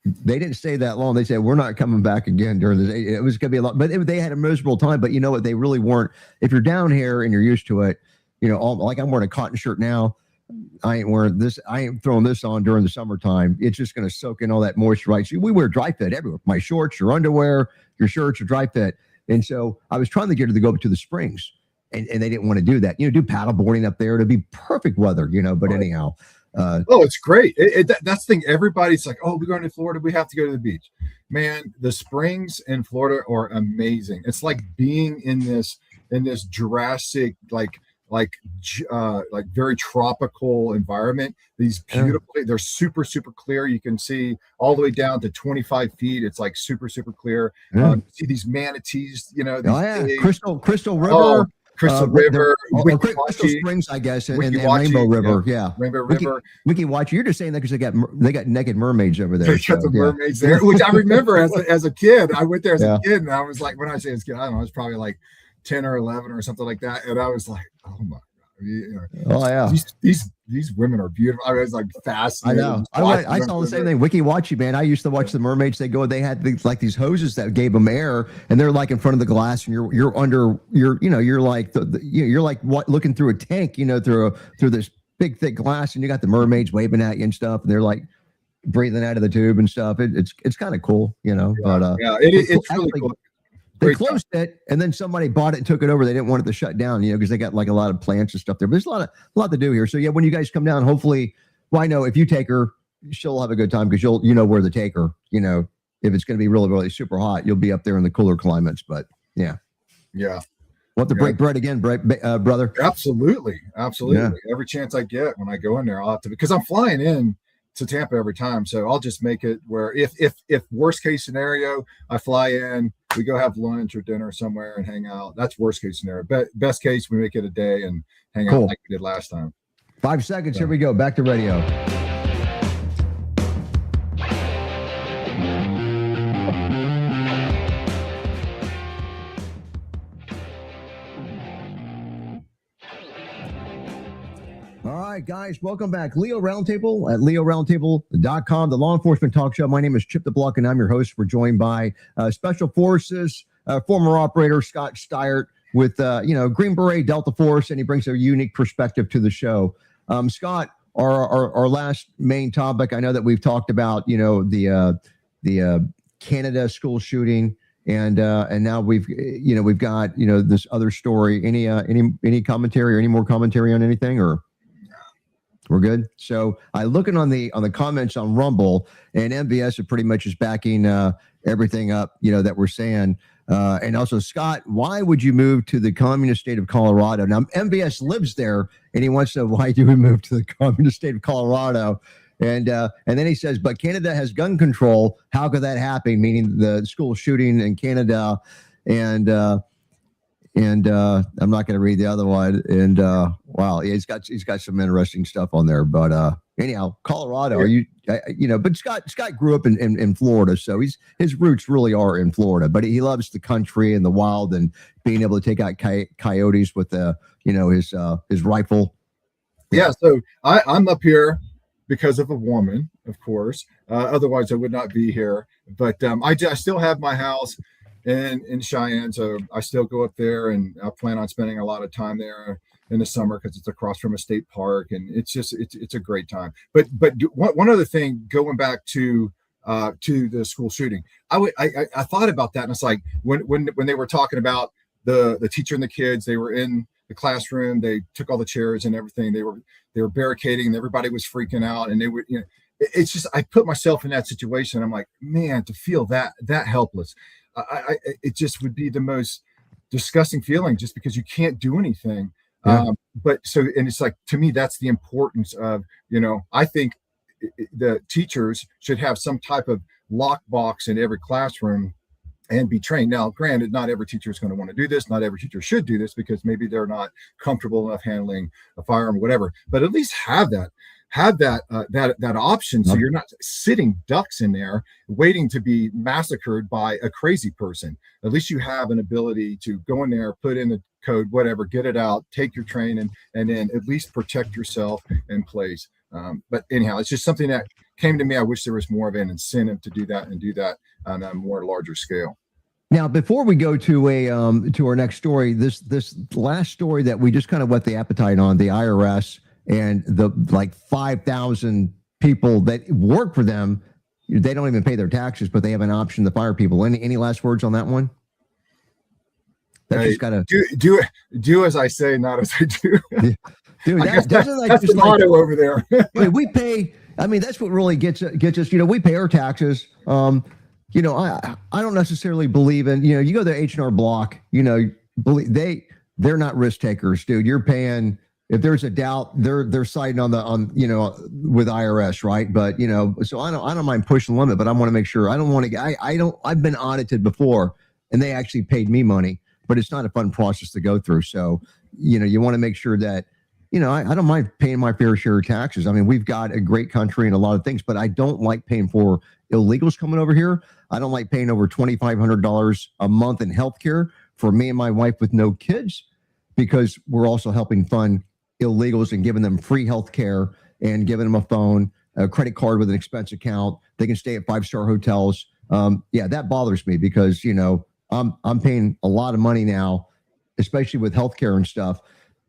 they didn't stay that long. They said, we're not coming back again during the day. It was going to be a lot, but they had a miserable time. But you know what? They really weren't. If you're down here and you're used to it, like I'm wearing a cotton shirt now. I ain't wearing this. I ain't throwing this on during the summertime. It's just going to soak in all that moisture, right? So we wear dry fit everywhere. My shorts, your underwear, your shirts, your dry fit. And so I was trying to get her to go up to the springs, and they didn't want to do that. Do paddle boarding up there. It'd be perfect weather, but anyhow. It's great. That's the thing. Everybody's like, oh, we're going to Florida, we have to go to the beach. Man, the springs in Florida are amazing. It's like being in this Jurassic, like very tropical environment. These beautiful, they're super, super clear. You can see all the way down to 25 feet. It's like super, super clear. See these manatees, big, Crystal River. Oh, Crystal River, Crystal Springs, I guess, and Rainbow River. Yeah. Rainbow River. Wiki Watch. You're just saying that because they got naked mermaids over there. They got the mermaids there, which I remember as a kid. I went there as a kid, and I was like, when I say as a kid, I don't know, I was probably like 10 or 11 or something like that, and I was like, oh my God. Oh yeah, these women are beautiful. I was like fascinated. I know. I saw the same thing. Wiki Watchy, man. I used to watch the mermaids. They had these hoses that gave them air, and they're like in front of the glass, and you're like you're like looking through a tank, through this big thick glass, and you got the mermaids waving at you and stuff, and they're like breathing out of the tube and stuff. It's kind of cool, But it's really cool. They closed it, and then somebody bought it and took it over. They didn't want it to shut down, because they got like a lot of plants and stuff there. But there's a lot to do here. So yeah, when you guys come down, hopefully, I know if you take her, she'll have a good time because you'll where to take her. If it's going to be really, really super hot, you'll be up there in the cooler climates. But yeah. We'll have to break bread again, brother. Absolutely. Yeah. Every chance I get when I go in there, I'll have to, because I'm flying in to Tampa every time. So I'll just make it where if worst case scenario, I fly in, we go have lunch or dinner somewhere and hang out. That's worst case scenario. Best case, we make it a day and hang out like we did last time. 5 seconds. Here we go. Back to radio. All right, guys, welcome back. Leo Roundtable at leoroundtable.com, the law enforcement talk show. My name is Chip the Block, and I'm your host. We're joined by Special Forces, former operator Scott Steyert with, Green Beret, Delta Force, and he brings a unique perspective to the show. Scott, our last main topic, I know that we've talked about, the Canada school shooting, and now we've got, this other story. Any commentary or any more commentary on anything, or? We're good. So I looking on the comments on Rumble, and MVS pretty much is backing everything up, that we're saying. And also, Scott, why would you move to the communist state of Colorado? Now, MVS lives there, and he wants to know, why do we move to the communist state of Colorado? And then he says, but Canada has gun control. How could that happen? Meaning the school shooting in Canada, and I'm not going to read the other one. And wow, he's got some interesting stuff on there. But anyhow, Colorado, but Scott grew up in Florida, so his roots really are in Florida. But he loves the country and the wild and being able to take out coyotes with his rifle. Yeah, so I'm up here because of a woman, of course. Otherwise, I would not be here. But I still have my house in Cheyenne, so I still go up there, and I plan on spending a lot of time there in the summer because it's across from a state park, and it's a great time. But one other thing, going back to the school shooting, I thought about that, and it's like when they were talking about the teacher and the kids, they were in the classroom, they took all the chairs and everything, they were barricading, and everybody was freaking out, and they would, it's just, I put myself in that situation. I'm like, man, to feel that helpless. It just would be the most disgusting feeling, just because you can't do anything. Yeah. And it's like, to me, that's the importance of, I think the teachers should have some type of lockbox in every classroom and be trained. Now, granted, not every teacher is going to want to do this. Not every teacher should do this, because maybe they're not comfortable enough handling a firearm or whatever, but at least have that option, so you're not sitting ducks in there waiting to be massacred by a crazy person. At least you have an ability to go in there, put in the code, whatever, get it out, take your training, and then at least protect yourself in place. But anyhow, it's just something that came to me. I wish there was more of an incentive to do that, and do that on a more larger scale. Now, before we go to to our next story, this last story that we just kind of whet the appetite on, the IRS and the 5,000 people that work for them, they don't even pay their taxes, but they have an option to fire people. Any last words on that one? That's just gotta do as I say, not as I do. Dude, that's the motto over there. We pay. I mean, that's what really gets us. We pay our taxes. I don't necessarily believe in. You go to H&R Block. They're not risk takers, dude. You're paying. If there's a doubt, they're citing on with IRS, right? But so I don't mind pushing the limit, but I want to make sure. I don't want to. I've been audited before, and they actually paid me money, but it's not a fun process to go through. So you want to make sure that I don't mind paying my fair share of taxes. I mean, we've got a great country and a lot of things, but I don't like paying for illegals coming over here. I don't like paying over $2,500 a month in healthcare for me and my wife with no kids, because we're also helping fund illegals and giving them free health care and giving them a phone, a credit card with an expense account. They can stay at 5-star hotels. That bothers me, because I'm paying a lot of money now, especially with health care and stuff,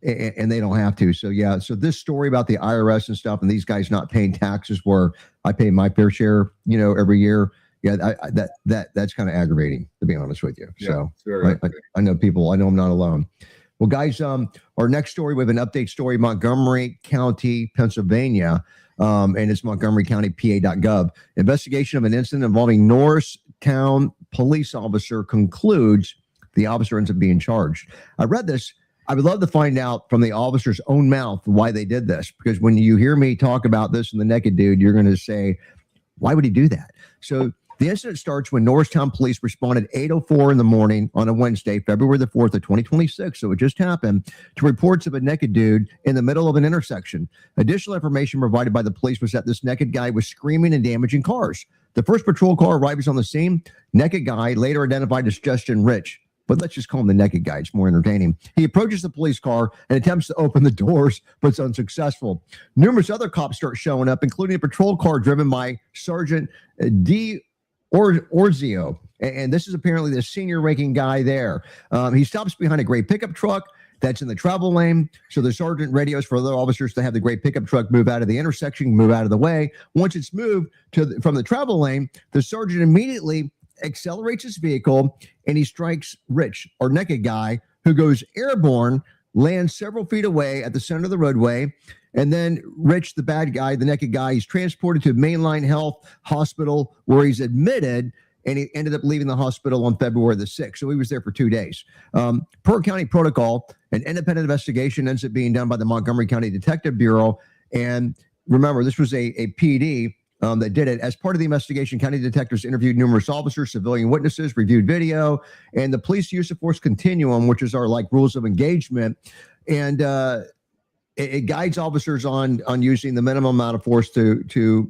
and they don't have to. So so this story about the IRS and stuff, and these guys not paying taxes where I pay my fair share every year, that's kind of aggravating, to be honest with you. Yeah, so I know people. I know I'm not alone. Well, guys, our next story, we have an update story, Montgomery County, Pennsylvania, and it's montgomerycountypa.gov. Investigation of an incident involving Norristown police officer concludes the officer ends up being charged. I read this. I would love to find out from the officer's own mouth why they did this, because when you hear me talk about this in the Naked Dude, you're going to say, why would he do that? So The incident starts when Norristown police responded 8:04 in the morning on a Wednesday, February the 4th of 2026, so it just happened, to reports of a naked dude in the middle of an intersection. Additional information provided by the police was that this naked guy was screaming and damaging cars. The first patrol car arrives on the scene. Naked guy, later identified as Justin Rich, but let's just call him the naked guy. It's more entertaining. He approaches the police car and attempts to open the doors, but it's unsuccessful. Numerous other cops start showing up, including a patrol car driven by Sergeant D. Orzio. And this is apparently the senior ranking guy there. He stops behind a gray pickup truck that's in the travel lane. So the sergeant radios for other officers to have the gray pickup truck move out of the intersection, move out of the way. Once it's moved from the travel lane, the sergeant immediately accelerates his vehicle and he strikes Rich, or naked guy, who goes airborne, lands several feet away at the center of the roadway. And then Rich, the bad guy, the naked guy, he's transported to Mainline Health Hospital where he's admitted, and he ended up leaving the hospital on February the 6th. So he was there for 2 days. Per county protocol, an independent investigation ends up being done by the Montgomery County Detective Bureau. And remember, this was a PD that did it. As part of the investigation, county detectives interviewed numerous officers, civilian witnesses, reviewed video, and the police use of force continuum, which is our rules of engagement. And it guides officers on using the minimum amount of force to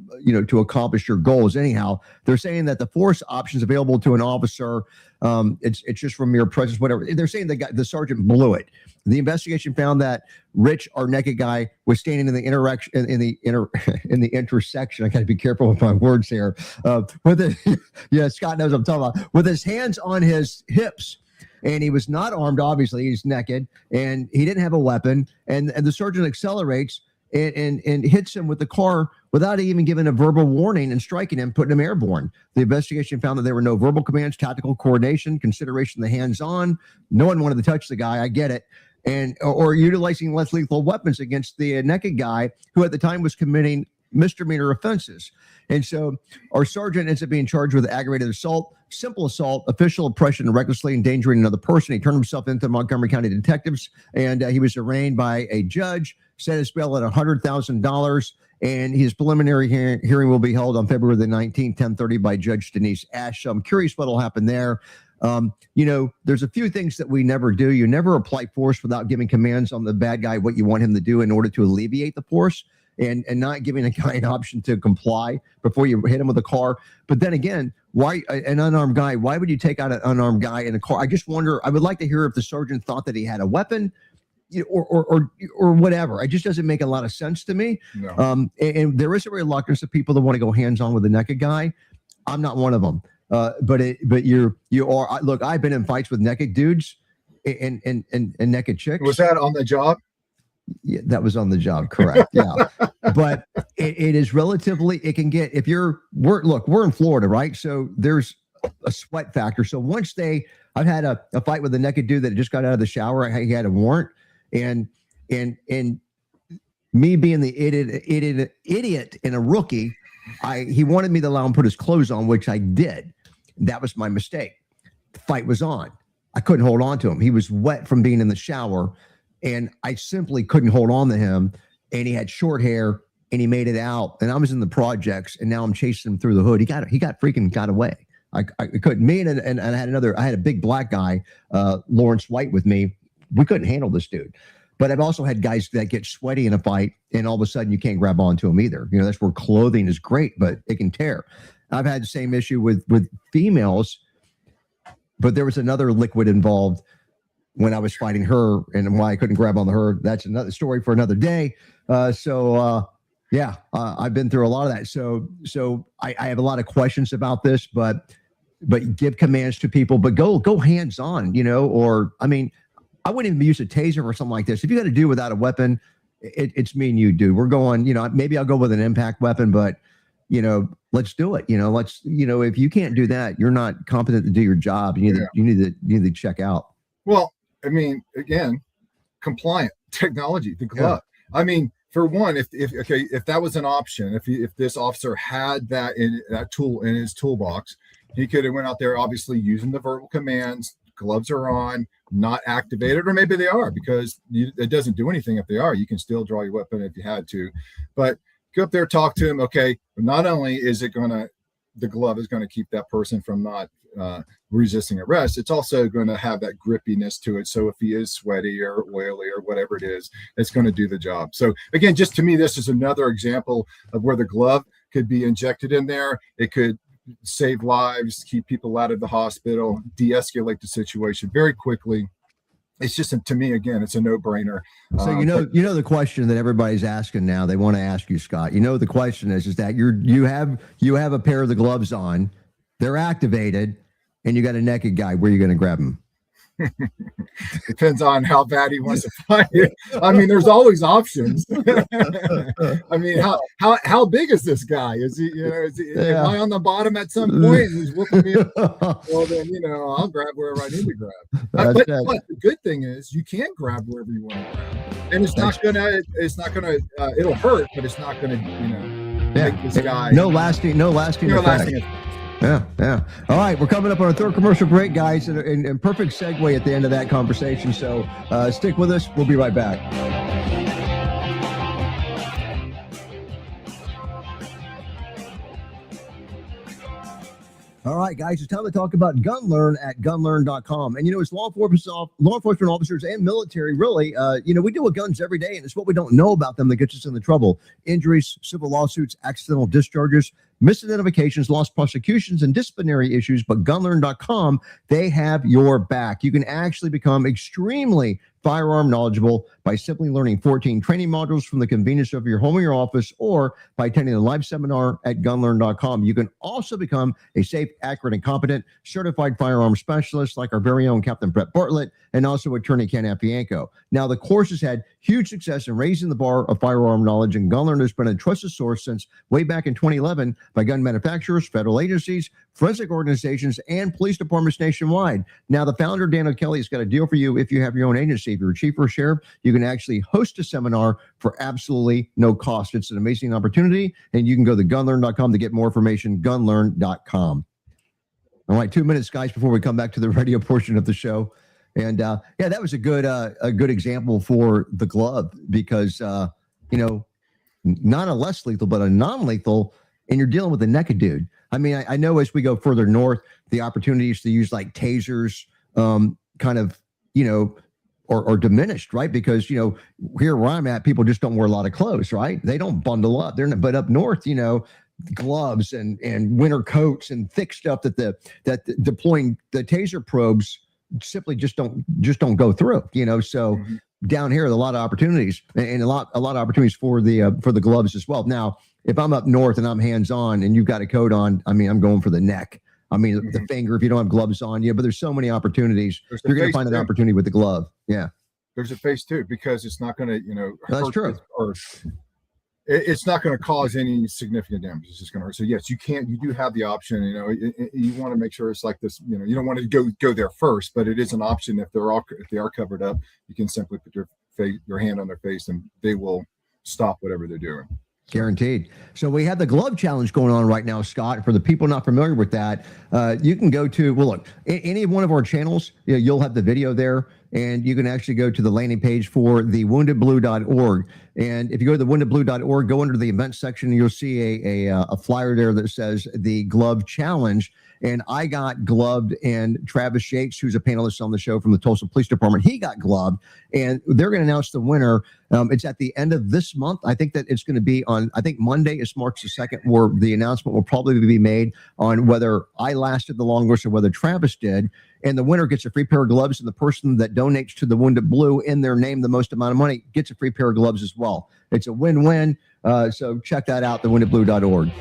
accomplish your goals. Anyhow, they're saying that the force options available to an officer, it's just from mere presence, whatever. They're saying the sergeant blew it. The investigation found that Rich, our naked guy, was standing in the intersection. I got to be careful with my words here. Scott knows what I'm talking about. With his hands on his hips. And he was not armed, obviously. He's naked, and he didn't have a weapon. And the sergeant accelerates and hits him with the car without even giving a verbal warning and striking him, putting him airborne. The investigation found that there were no verbal commands, tactical coordination, consideration of the hands-on. No one wanted to touch the guy. I get it. Or utilizing less lethal weapons against the naked guy, who at the time was committing misdemeanor offenses. And so our sergeant ends up being charged with aggravated assault, simple assault, official oppression, and recklessly endangering another person. He turned himself into Montgomery County detectives, and he was arraigned by a judge, set his bail at $100,000, and his preliminary hearing will be held on February the 19th, 10:30 by Judge Denise Ash. So I'm curious what will happen there. There's a few things that we never do. You never apply force without giving commands on the bad guy what you want him to do in order to alleviate the force. And not giving a guy an option to comply before you hit him with a car. But then again, why an unarmed guy? Why would you take out an unarmed guy in a car? I just wonder. I would like to hear if the sergeant thought that he had a weapon, or whatever. It just doesn't make a lot of sense to me. No. And there is a reluctance of people that want to go hands-on with the naked guy. I'm not one of them. But you are. Look, I've been in fights with naked dudes and naked chicks. Was that on the job? Yeah, that was on the job, correct? Yeah, but it is relatively. It can get we're in Florida, right? So there's a sweat factor. So once I've had a fight with a naked dude that just got out of the shower. He had a warrant, and me being the idiot and a rookie, he wanted me to allow him to put his clothes on, which I did. That was my mistake. The fight was on. I couldn't hold on to him. He was wet from being in the shower. And I simply couldn't hold on to him. And he had short hair, and he made it out. And I was in the projects, and now I'm chasing him through the hood. He got freaking got away. I couldn't. Me and I had a big black guy, Lawrence White, with me. We couldn't handle this dude. But I've also had guys that get sweaty in a fight, and all of a sudden you can't grab onto them either. That's where clothing is great, but it can tear. I've had the same issue with females, but there was another liquid involved when I was fighting her, and why I couldn't grab on her. That's another story for another day. I've been through a lot of that. So I have a lot of questions about this, but give commands to people, but go hands on, or, I mean, I wouldn't even use a taser or something like this. If you got to do without a weapon, it's me and you, dude. We're going, maybe I'll go with an impact weapon, but let's do it. If you can't do that, you're not competent to do your job. You need to check out. Well, I mean, again, compliant technology, the glove. Yeah. I mean, for one, if that was an option, if this officer had that tool in his toolbox, he could have went out there, obviously using the verbal commands. Gloves are on, not activated, or maybe they are, because it doesn't do anything if they are. You can still draw your weapon if you had to, but go up there, talk to him. Okay, not only is it going to the glove is going to keep that person from not resisting arrest. It's also going to have that grippiness to it. So if he is sweaty or oily or whatever it is, it's going to do the job. So again, just to me, this is another example of where the glove could be injected in there. It could save lives, keep people out of the hospital, de-escalate the situation very quickly. It's just, to me, again, it's a no-brainer. So the question that everybody's asking now, they want to ask you, Scott. The question is that you have a pair of the gloves on, they're activated, and you got a naked guy. Where are you going to grab him? Depends on how bad he wants to fight it. I mean, there's always options. I mean, how big is this guy? Is he, am I on the bottom at some point and he's whooping me up? Well, then, I'll grab wherever I need to grab. But the good thing is you can grab wherever you want to grab. And it'll hurt, but it's not gonna, make this guy. No lasting effect. Yeah. All right, we're coming up on our third commercial break, guys, and perfect segue at the end of that conversation. So stick with us. We'll be right back. All right, guys, it's time to talk about GunLearn at gunlearn.com. And, as law enforcement officers and military, really, we deal with guns every day, and it's what we don't know about them that gets us into trouble. Injuries, civil lawsuits, accidental discharges, misidentifications, lost prosecutions, and disciplinary issues. But gunlearn.com, they have your back. You can actually become extremely firearm knowledgeable by simply learning 14 training modules from the convenience of your home or your office, or by attending a live seminar at gunlearn.com. You can also become a safe, accurate, and competent certified firearm specialist like our very own Captain Brett Bartlett and also attorney Ken Apianco. Now, the course has had huge success in raising the bar of firearm knowledge, and GunLearn has been a trusted source since way back in 2011 by gun manufacturers, federal agencies, forensic organizations, and police departments nationwide. Now, the founder, Dan O'Kelly, has got a deal for you if you have your own agency. If you're a chief or a sheriff, you can actually host a seminar for absolutely no cost. It's an amazing opportunity, and you can go to gunlearn.com to get more information, gunlearn.com. All right, 2 minutes, guys, before we come back to the radio portion of the show. And that was a good example for the glove because, not a less lethal, but a non-lethal, and you're dealing with a naked dude. I mean, I know as we go further north, the opportunities to use like tasers are diminished, right? Because, here where I'm at, people just don't wear a lot of clothes, right? They don't bundle up. But up north, gloves and winter coats and thick stuff that deploying the taser probes simply just don't go through, so down here, a lot of opportunities and a lot of opportunities for the gloves as well. Now, if I'm up north and I'm hands-on and you've got a coat on, I mean, I'm going for the neck. I mean, the finger, if you don't have gloves on, but there's so many opportunities. You're going to find an opportunity with the glove. Yeah. There's a face too, because it's not going to, hurt. That's true. Or it's not going to cause any significant damage. It's just going to hurt. So yes, you do have the option, you want to make sure it's like this, you don't want to go there first, but it is an option. If they are covered up, you can simply put your hand on their face and they will stop whatever they're doing. Guaranteed. So we have the glove challenge going on right now, Scott. For the people not familiar with that, you can go to, any one of our channels, you'll have the video there, and you can actually go to the landing page for the woundedblue.org. And if you go to the woundedblue.org, go under the event section, and you'll see a flyer there that says the glove challenge. And I got gloved, and Travis Shakes, who's a panelist on the show from the Tulsa Police Department, he got gloved, and they're going to announce the winner. It's at the end of this month. I think that it's going to be on, Monday is March the 2nd, where the announcement will probably be made on whether I lasted the longest or whether Travis did. And the winner gets a free pair of gloves, and the person that donates to the Wounded Blue in their name the most amount of money gets a free pair of gloves as well. It's a win-win. So check that out, thewoundedblue.org.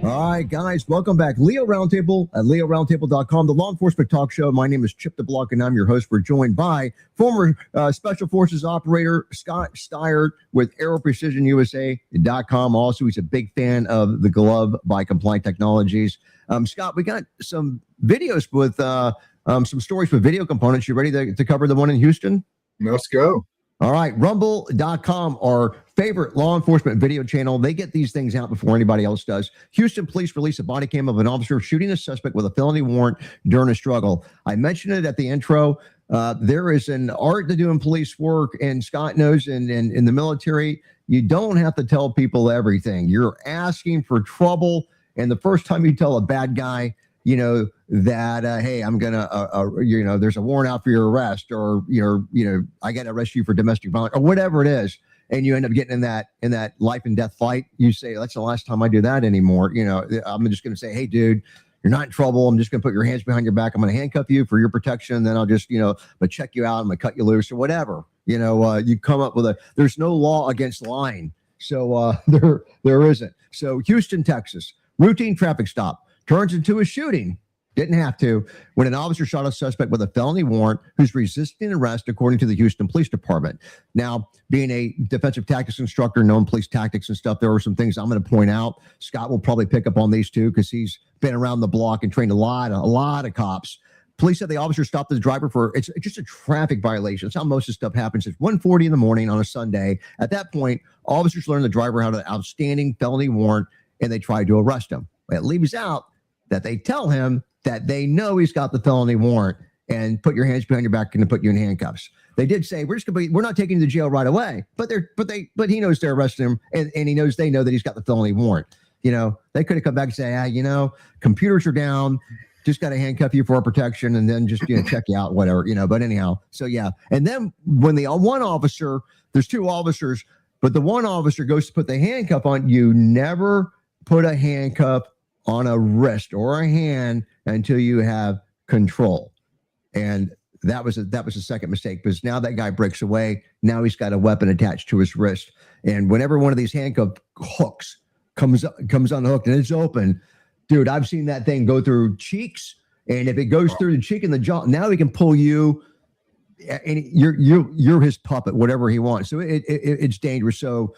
All right, guys, welcome back. Leo Roundtable at leoroundtable.com, the law enforcement talk show. My name is Chip DeBlock, and I'm your host. We're joined by former Special Forces operator Scott Steyer with AeroPrecisionUSA.com. Also, he's a big fan of the glove by Compliant Technologies. Scott, we got some videos with some stories with video components. You ready to cover the one in Houston? Let's go. All right, rumble.com, our favorite law enforcement video channel. They get these things out before anybody else does. Houston police release a body cam of an officer shooting a suspect with a felony warrant during a struggle. I mentioned it at the intro. There is an art to doing police work, and Scott knows in the military, you don't have to tell people everything. You're asking for trouble. And the first time you tell a bad guy, that, hey, I'm going to, there's a warrant out for your arrest, or, I got to arrest you for domestic violence, or whatever it is. And you end up getting in that life and death fight. You say, that's the last time I do that anymore. I'm just going to say, hey, dude, you're not in trouble. I'm just going to put your hands behind your back. I'm going to handcuff you for your protection. And then I'll just, but check you out. I'm going to cut you loose or whatever. You come up with there's no law against lying. So there isn't. So Houston, Texas, routine traffic stop turns into a shooting. Didn't have to, when an officer shot a suspect with a felony warrant who's resisting arrest, according to the Houston Police Department. Now, being a defensive tactics instructor, knowing police tactics and stuff, there are some things I'm going to point out. Scott will probably pick up on these too, because he's been around the block and trained a lot of cops. Police said the officer stopped the driver for, it's just a traffic violation. It's how most of this stuff happens. It's 1:40 in the morning on a Sunday. At that point, officers learned the driver had an outstanding felony warrant, and they tried to arrest him. It leaves out that they tell him that they know he's got the felony warrant and put your hands behind your back and put you in handcuffs. They did say, we're not taking you to jail right away, but he knows they're arresting him, and they know that he's got the felony warrant. They could have come back and say, computers are down, just got to handcuff you for our protection, and then just, check you out, whatever, but anyhow. So yeah. And then when the one officer, there's two officers, but the one officer goes to put the handcuff on, you never put a handcuff on a wrist or a hand until you have control. And that was a second mistake, because now that guy breaks away. Now he's got a weapon attached to his wrist. And whenever one of these handcuff hooks comes unhooked and it's open, dude, I've seen that thing go through cheeks. And if it goes through the cheek and the jaw, now he can pull you, and you're his puppet, whatever he wants. So it's dangerous. So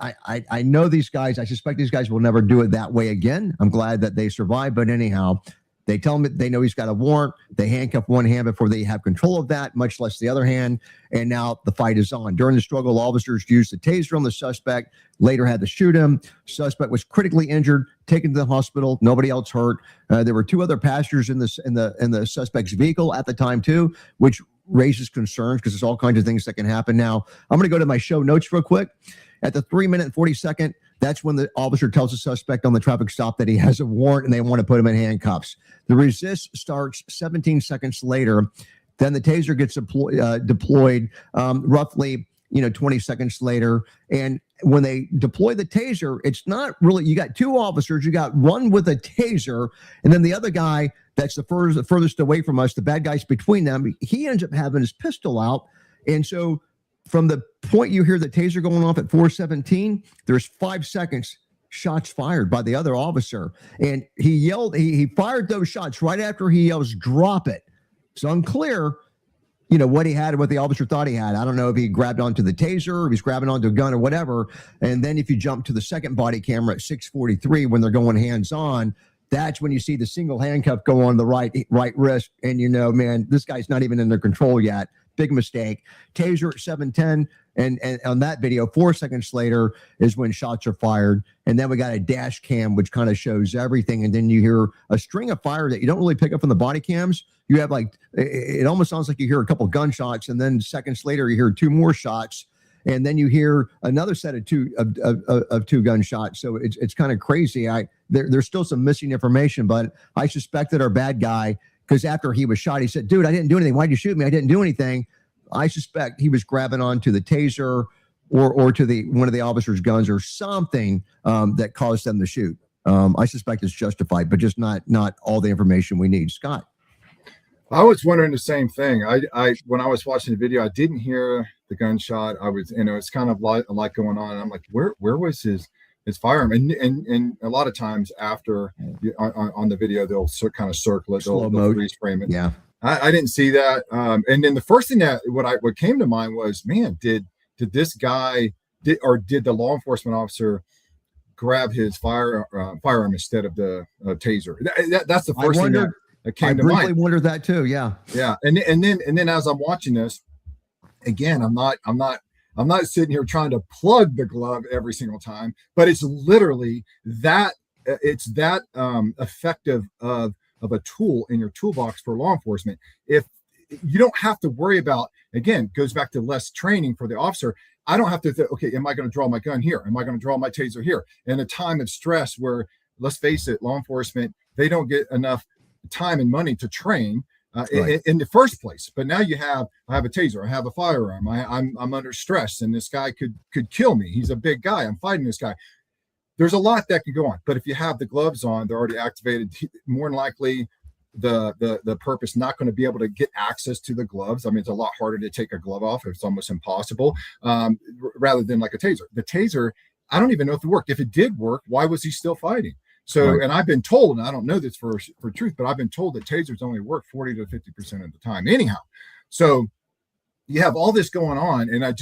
I know these guys. I suspect these guys will never do it that way again. I'm glad that they survived. But anyhow, they tell him they know he's got a warrant. They handcuff one hand before they have control of that, much less the other hand. And now the fight is on. During the struggle, officers used the taser on the suspect, later had to shoot him. Suspect was critically injured, taken to the hospital. Nobody else hurt. There were two other passengers in the suspect's vehicle at the time too, which raises concerns, because there's all kinds of things that can happen. Now, I'm going to go to my show notes real quick. At the 3-minute and 40-second, that's when the officer tells the suspect on the traffic stop that he has a warrant and they want to put him in handcuffs. The resist starts 17 seconds later. Then the taser gets deployed roughly 20 seconds later. And when they deploy the taser, it's not really, you got two officers, you got one with a taser, and then the other guy that's the furthest away from us, the bad guy's between them, he ends up having his pistol out. And so from the point you hear the taser going off at 4:17, there's 5 seconds, shots fired by the other officer. And he yelled, he fired those shots right after he yells, drop it. So unclear, what he had and what the officer thought he had. I don't know if he grabbed onto the taser, or if he's grabbing onto a gun or whatever. And then if you jump to the second body camera at 6:43, when they're going hands on, that's when you see the single handcuff go on the right wrist. And man, this guy's not even under control yet. Big mistake. Taser at 7:10, and on that video, 4 seconds later is when shots are fired. And then we got a dash cam, which kind of shows everything. And then you hear a string of fire that you don't really pick up from the body cams. You have it almost sounds like you hear a couple gunshots, and then seconds later you hear two more shots, and then you hear another set of two gunshots. So it's kind of crazy. There's still some missing information, but I suspect that our bad guy, because after he was shot, he said, dude, I didn't do anything. Why'd you shoot me? I didn't do anything. I suspect he was grabbing onto the taser or to one of the officer's guns or something that caused them to shoot. I suspect it's justified, but just not all the information we need. Scott. I was wondering the same thing. I when I was watching the video, I didn't hear the gunshot. I was, it's kind of like going on. And I'm like, where was his firearm? And a lot of times after on the video, they'll kind of circle it, they'll freeze frame it. Yeah. I didn't see that. And then the first thing that what came to mind was, man, did this guy did the law enforcement officer grab his firearm instead of the taser? That's the first thing that came to mind. I briefly wondered that too. Yeah. Yeah. And then as I'm watching this again, I'm not I'm not sitting here trying to plug the glove every single time, but it's literally that effective of a tool in your toolbox for law enforcement. If you don't have to worry about, again, goes back to less training for the officer. I don't have to think, okay, am I going to draw my gun here? Am I going to draw my taser here? In a time of stress where, let's face it, law enforcement, they don't get enough time and money to train in the first place. But now I have a taser, I have a firearm, I'm under stress, and this guy could kill me. He's a big guy. I'm fighting this guy. There's a lot that can go on. But if you have the gloves on, they're already activated. More than likely, the purpose not going to be able to get access to the gloves. I mean, it's a lot harder to take a glove off. It's almost impossible. Rather than like a taser. The taser, I don't even know if it worked. If it did work, why was he still fighting? So, right. And I've been told, and I don't know this for truth, but I've been told that tasers only work 40 to 50% of the time. Anyhow, so you have all this going on, and I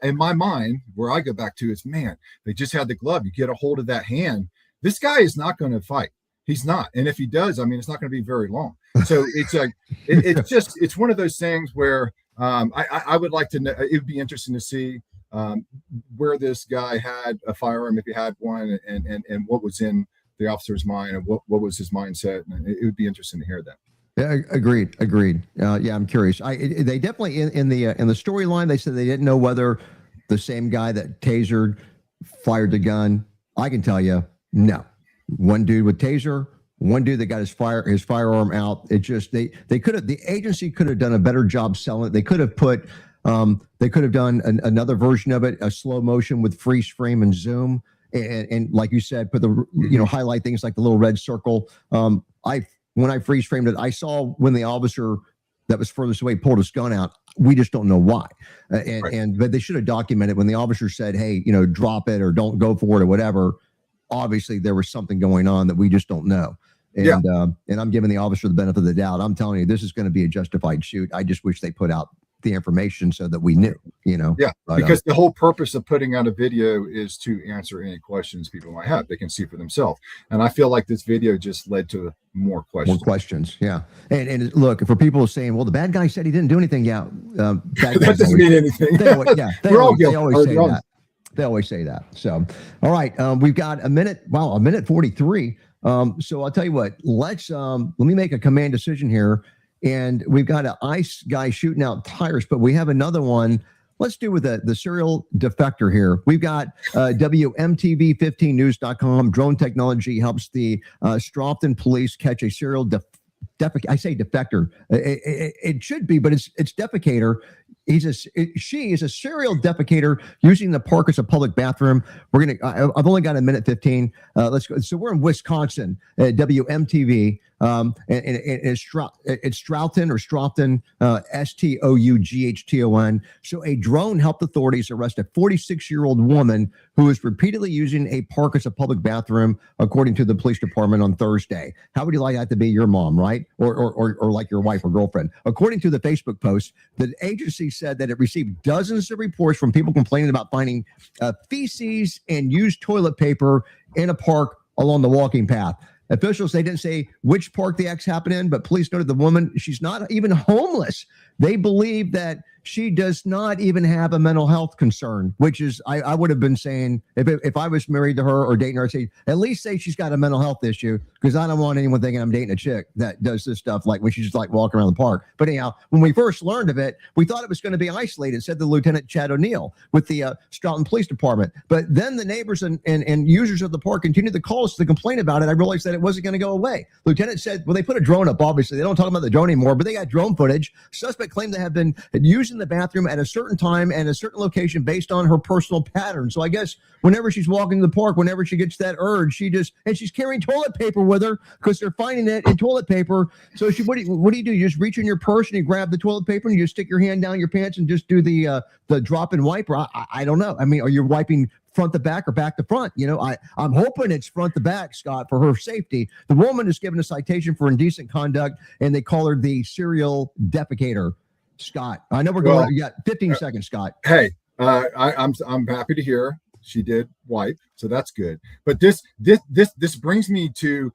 in my mind, where I go back to is, man, they just had the glove. You get a hold of that hand. This guy is not going to fight. He's not. And if he does, I mean, it's not going to be very long. So it's like, it's one of those things where I would like to know, it would be interesting to see where this guy had a firearm, if he had one, and what was in the officer's mind, and what was his mindset. And it would be interesting to hear that. Yeah, agreed. Yeah, I'm curious. They definitely in the storyline, they said they didn't know whether the same guy that tasered fired the gun. I can tell you, no. One dude with taser, one dude that got his firearm out. It just the agency could have done a better job selling it. They could have put done another version of it, a slow motion with freeze frame and zoom, and like you said, put the highlight things like the little red circle. When I freeze framed it, I saw when the officer that was furthest away pulled his gun out. We just don't know why. But they should have documented when the officer said, hey, drop it or don't go for it or whatever. Obviously, there was something going on that we just don't know. And I'm giving the officer the benefit of the doubt. I'm telling you, this is going to be a justified shoot. I just wish they put out the information so that we knew, because the whole purpose of putting out a video is to answer any questions people might have. They can see for themselves. And I feel like this video just led to more questions. Yeah. And look, for people saying, well, the bad guy said he didn't do anything. Yeah. That doesn't mean anything. They always say that. They always say that. So, all right. We've got a minute 43. So I'll tell you what, let me make a command decision here. And we've got an ICE guy shooting out tires, but we have another one. Let's do with the serial defector here. We've got WMTV15news.com. Drone technology helps the Stroughton police catch a serial I say defector. It should be, but it's defecator. She is a serial defecator using the park as a public bathroom. I've only got a minute 15. Let's go. So we're in Wisconsin at WMTV. And it's Stroughton or Stroughton, Stoughton. So a drone helped authorities arrest a 46-year-old woman who was repeatedly using a park as a public bathroom, according to the police department on Thursday. How would you like that to be your mom, right? Or like your wife or girlfriend? According to the Facebook post, the agency said that it received dozens of reports from people complaining about finding feces and used toilet paper in a park along the walking path. Officials, they didn't say which park the acts happened in, but police noted the woman, she's not even homeless. They believe that she does not even have a mental health concern, which is, I would have been saying, if I was married to her or dating her, I'd say, at least say she's got a mental health issue, because I don't want anyone thinking I'm dating a chick that does this stuff, like when she's just like walking around the park. But anyhow, when we first learned of it, we thought it was going to be isolated, said the Lieutenant Chad O'Neill with the Stroughton Police Department. But then the neighbors and users of the park continued to call us to complain about it. I realized that it wasn't going to go away. Lieutenant said, well, they put a drone up, obviously. They don't talk about the drone anymore, but they got drone footage. Suspect claimed to have been using the bathroom at a certain time and a certain location based on her personal pattern. So I guess whenever she's walking to the park, whenever she gets that urge, and she's carrying toilet paper with her because they're finding it in toilet paper. So what do you do? You just reach in your purse and you grab the toilet paper and you just stick your hand down your pants and just do the drop and wipe? I don't know. I mean, are you wiping front to back or back to front? I'm hoping it's front to back, Scott, for her safety. The woman is given a citation for indecent conduct, and they call her the serial defecator. Scott, I know we're going. You got 15 seconds, Scott. Hey, I'm happy to hear she did wipe, so that's good. But this brings me to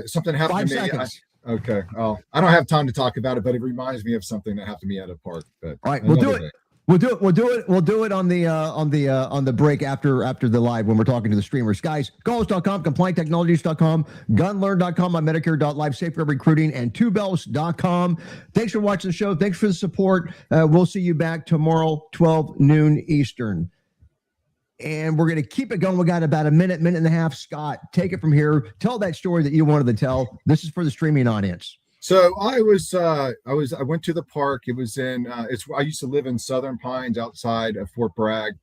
something happened 5 to me. seconds. Okay. Oh, I don't have time to talk about it, but it reminds me of something that happened to me at a park. But all right, we'll do it. We'll do it. We'll do it. We'll do it on the break after the live when we're talking to the streamers. Guys, calls.com, complianttechnologies.com, gunlearn.com, mymedicare.live, safe web recruiting, and twobells.com. Thanks for watching the show. Thanks for the support. We'll see you back tomorrow, 12 noon Eastern. And we're going to keep it going. We got about a minute and a half. Scott, take it from here. Tell that story that you wanted to tell. This is for the streaming audience. So I went to the park. It was I used to live in Southern Pines outside of Fort Bragg.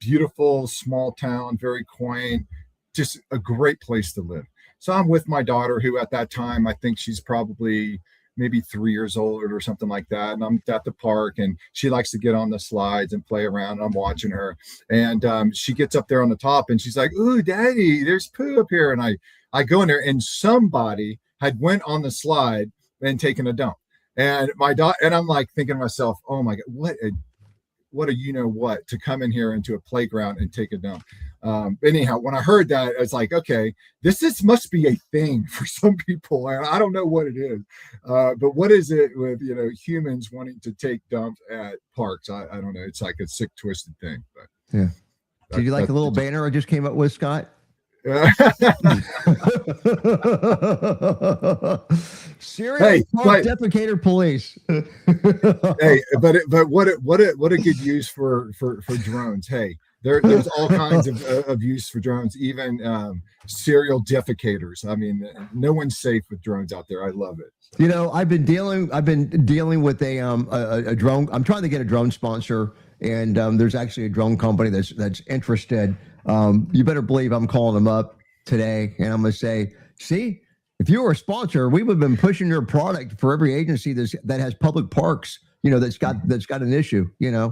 Beautiful small town, very quaint, just a great place to live. So I'm with my daughter, who at that time, I think she's probably maybe 3 years old or something like that. And I'm at the park, and she likes to get on the slides and play around. I'm watching her, and she gets up there on the top, and she's like, "Ooh, Daddy, there's poo up here." And I go in there, and somebody had went on the slide and taken a dump. And my daughter, and I'm like thinking to myself, "Oh my God, what a what to come in here into a playground and take a dump." Anyhow, when I heard that, I was like, okay, this must be a thing for some people, and I don't know what it is. But what is it with humans wanting to take dumps at parks? I don't know. It's like a sick, twisted thing. But yeah. Did you like the little banner I just came up with, Scott? Serious defecator police. Hey, but what a good use for drones. Hey, there's all kinds of use for drones, even serial defecators. I mean, no one's safe with drones out there. I love it. I've been dealing with a drone. I'm trying to get a drone sponsor, and there's actually a drone company that's interested. You better believe I'm calling them up today, and I'm going to say, see, if you were a sponsor, we would have been pushing your product for every agency that has public parks, that's got an issue, Yeah.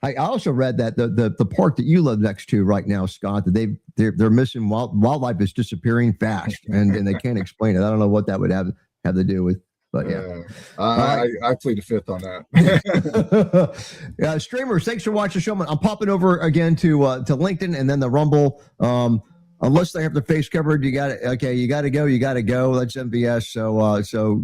I also read that the park that you live next to right now, Scott, that they're missing wildlife is disappearing fast, and they can't explain it. I don't know what that would have to do with. But yeah, I plead the fifth on that. Yeah, streamers, thanks for watching the show. I'm popping over again to LinkedIn and then the Rumble. Unless they have the face covered, you got to go. That's MVS. So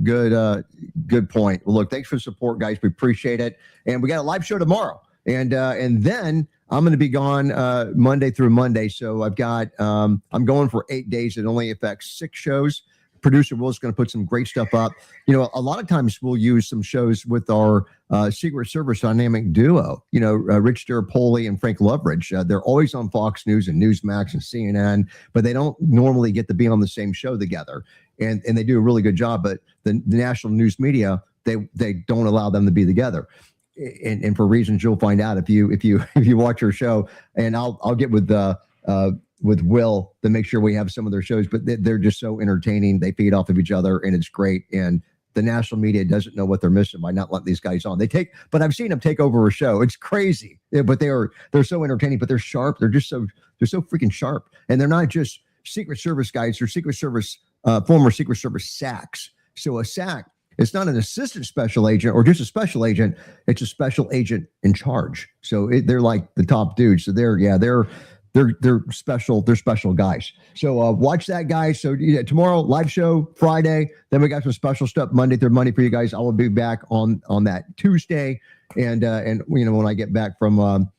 good point. Well, look, thanks for the support, guys. We appreciate it. And we got a live show tomorrow. And then I'm going to be gone Monday through Monday. So I've got I'm going for 8 days. It only affects 6 shows. Producer Will's going to put some great stuff up. A lot of times we'll use some shows with our Secret Service dynamic duo, Rich Dirapoli and Frank Loveridge. They're always on Fox News and Newsmax and CNN, but they don't normally get to be on the same show together. And they do a really good job, but the national news media, they don't allow them to be together. And for reasons you'll find out if you watch our show, and I'll get with Will to make sure we have some of their shows, but they're just so entertaining. They feed off of each other, and it's great. And the national media doesn't know what they're missing by not letting these guys on. But I've seen them take over a show. It's crazy. Yeah, but they're so entertaining, but they're sharp. They're so freaking sharp. And they're not just Secret Service guys. They're Secret Service, former Secret Service SACs. So a SAC, it's not an assistant special agent or just a special agent. It's a special agent in charge. So they're like the top dudes. So they're special guys. So watch that, guys. So tomorrow live show, Friday. Then we got some special stuff Monday through Monday for you guys. I will be back on that Tuesday, and when I get back from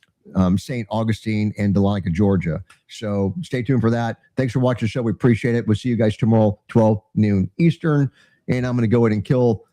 St. Augustine and Dahlonega, Georgia. So stay tuned for that. Thanks for watching the show. We appreciate it. We'll see you guys tomorrow, 12 noon Eastern. And I'm going to go ahead and kill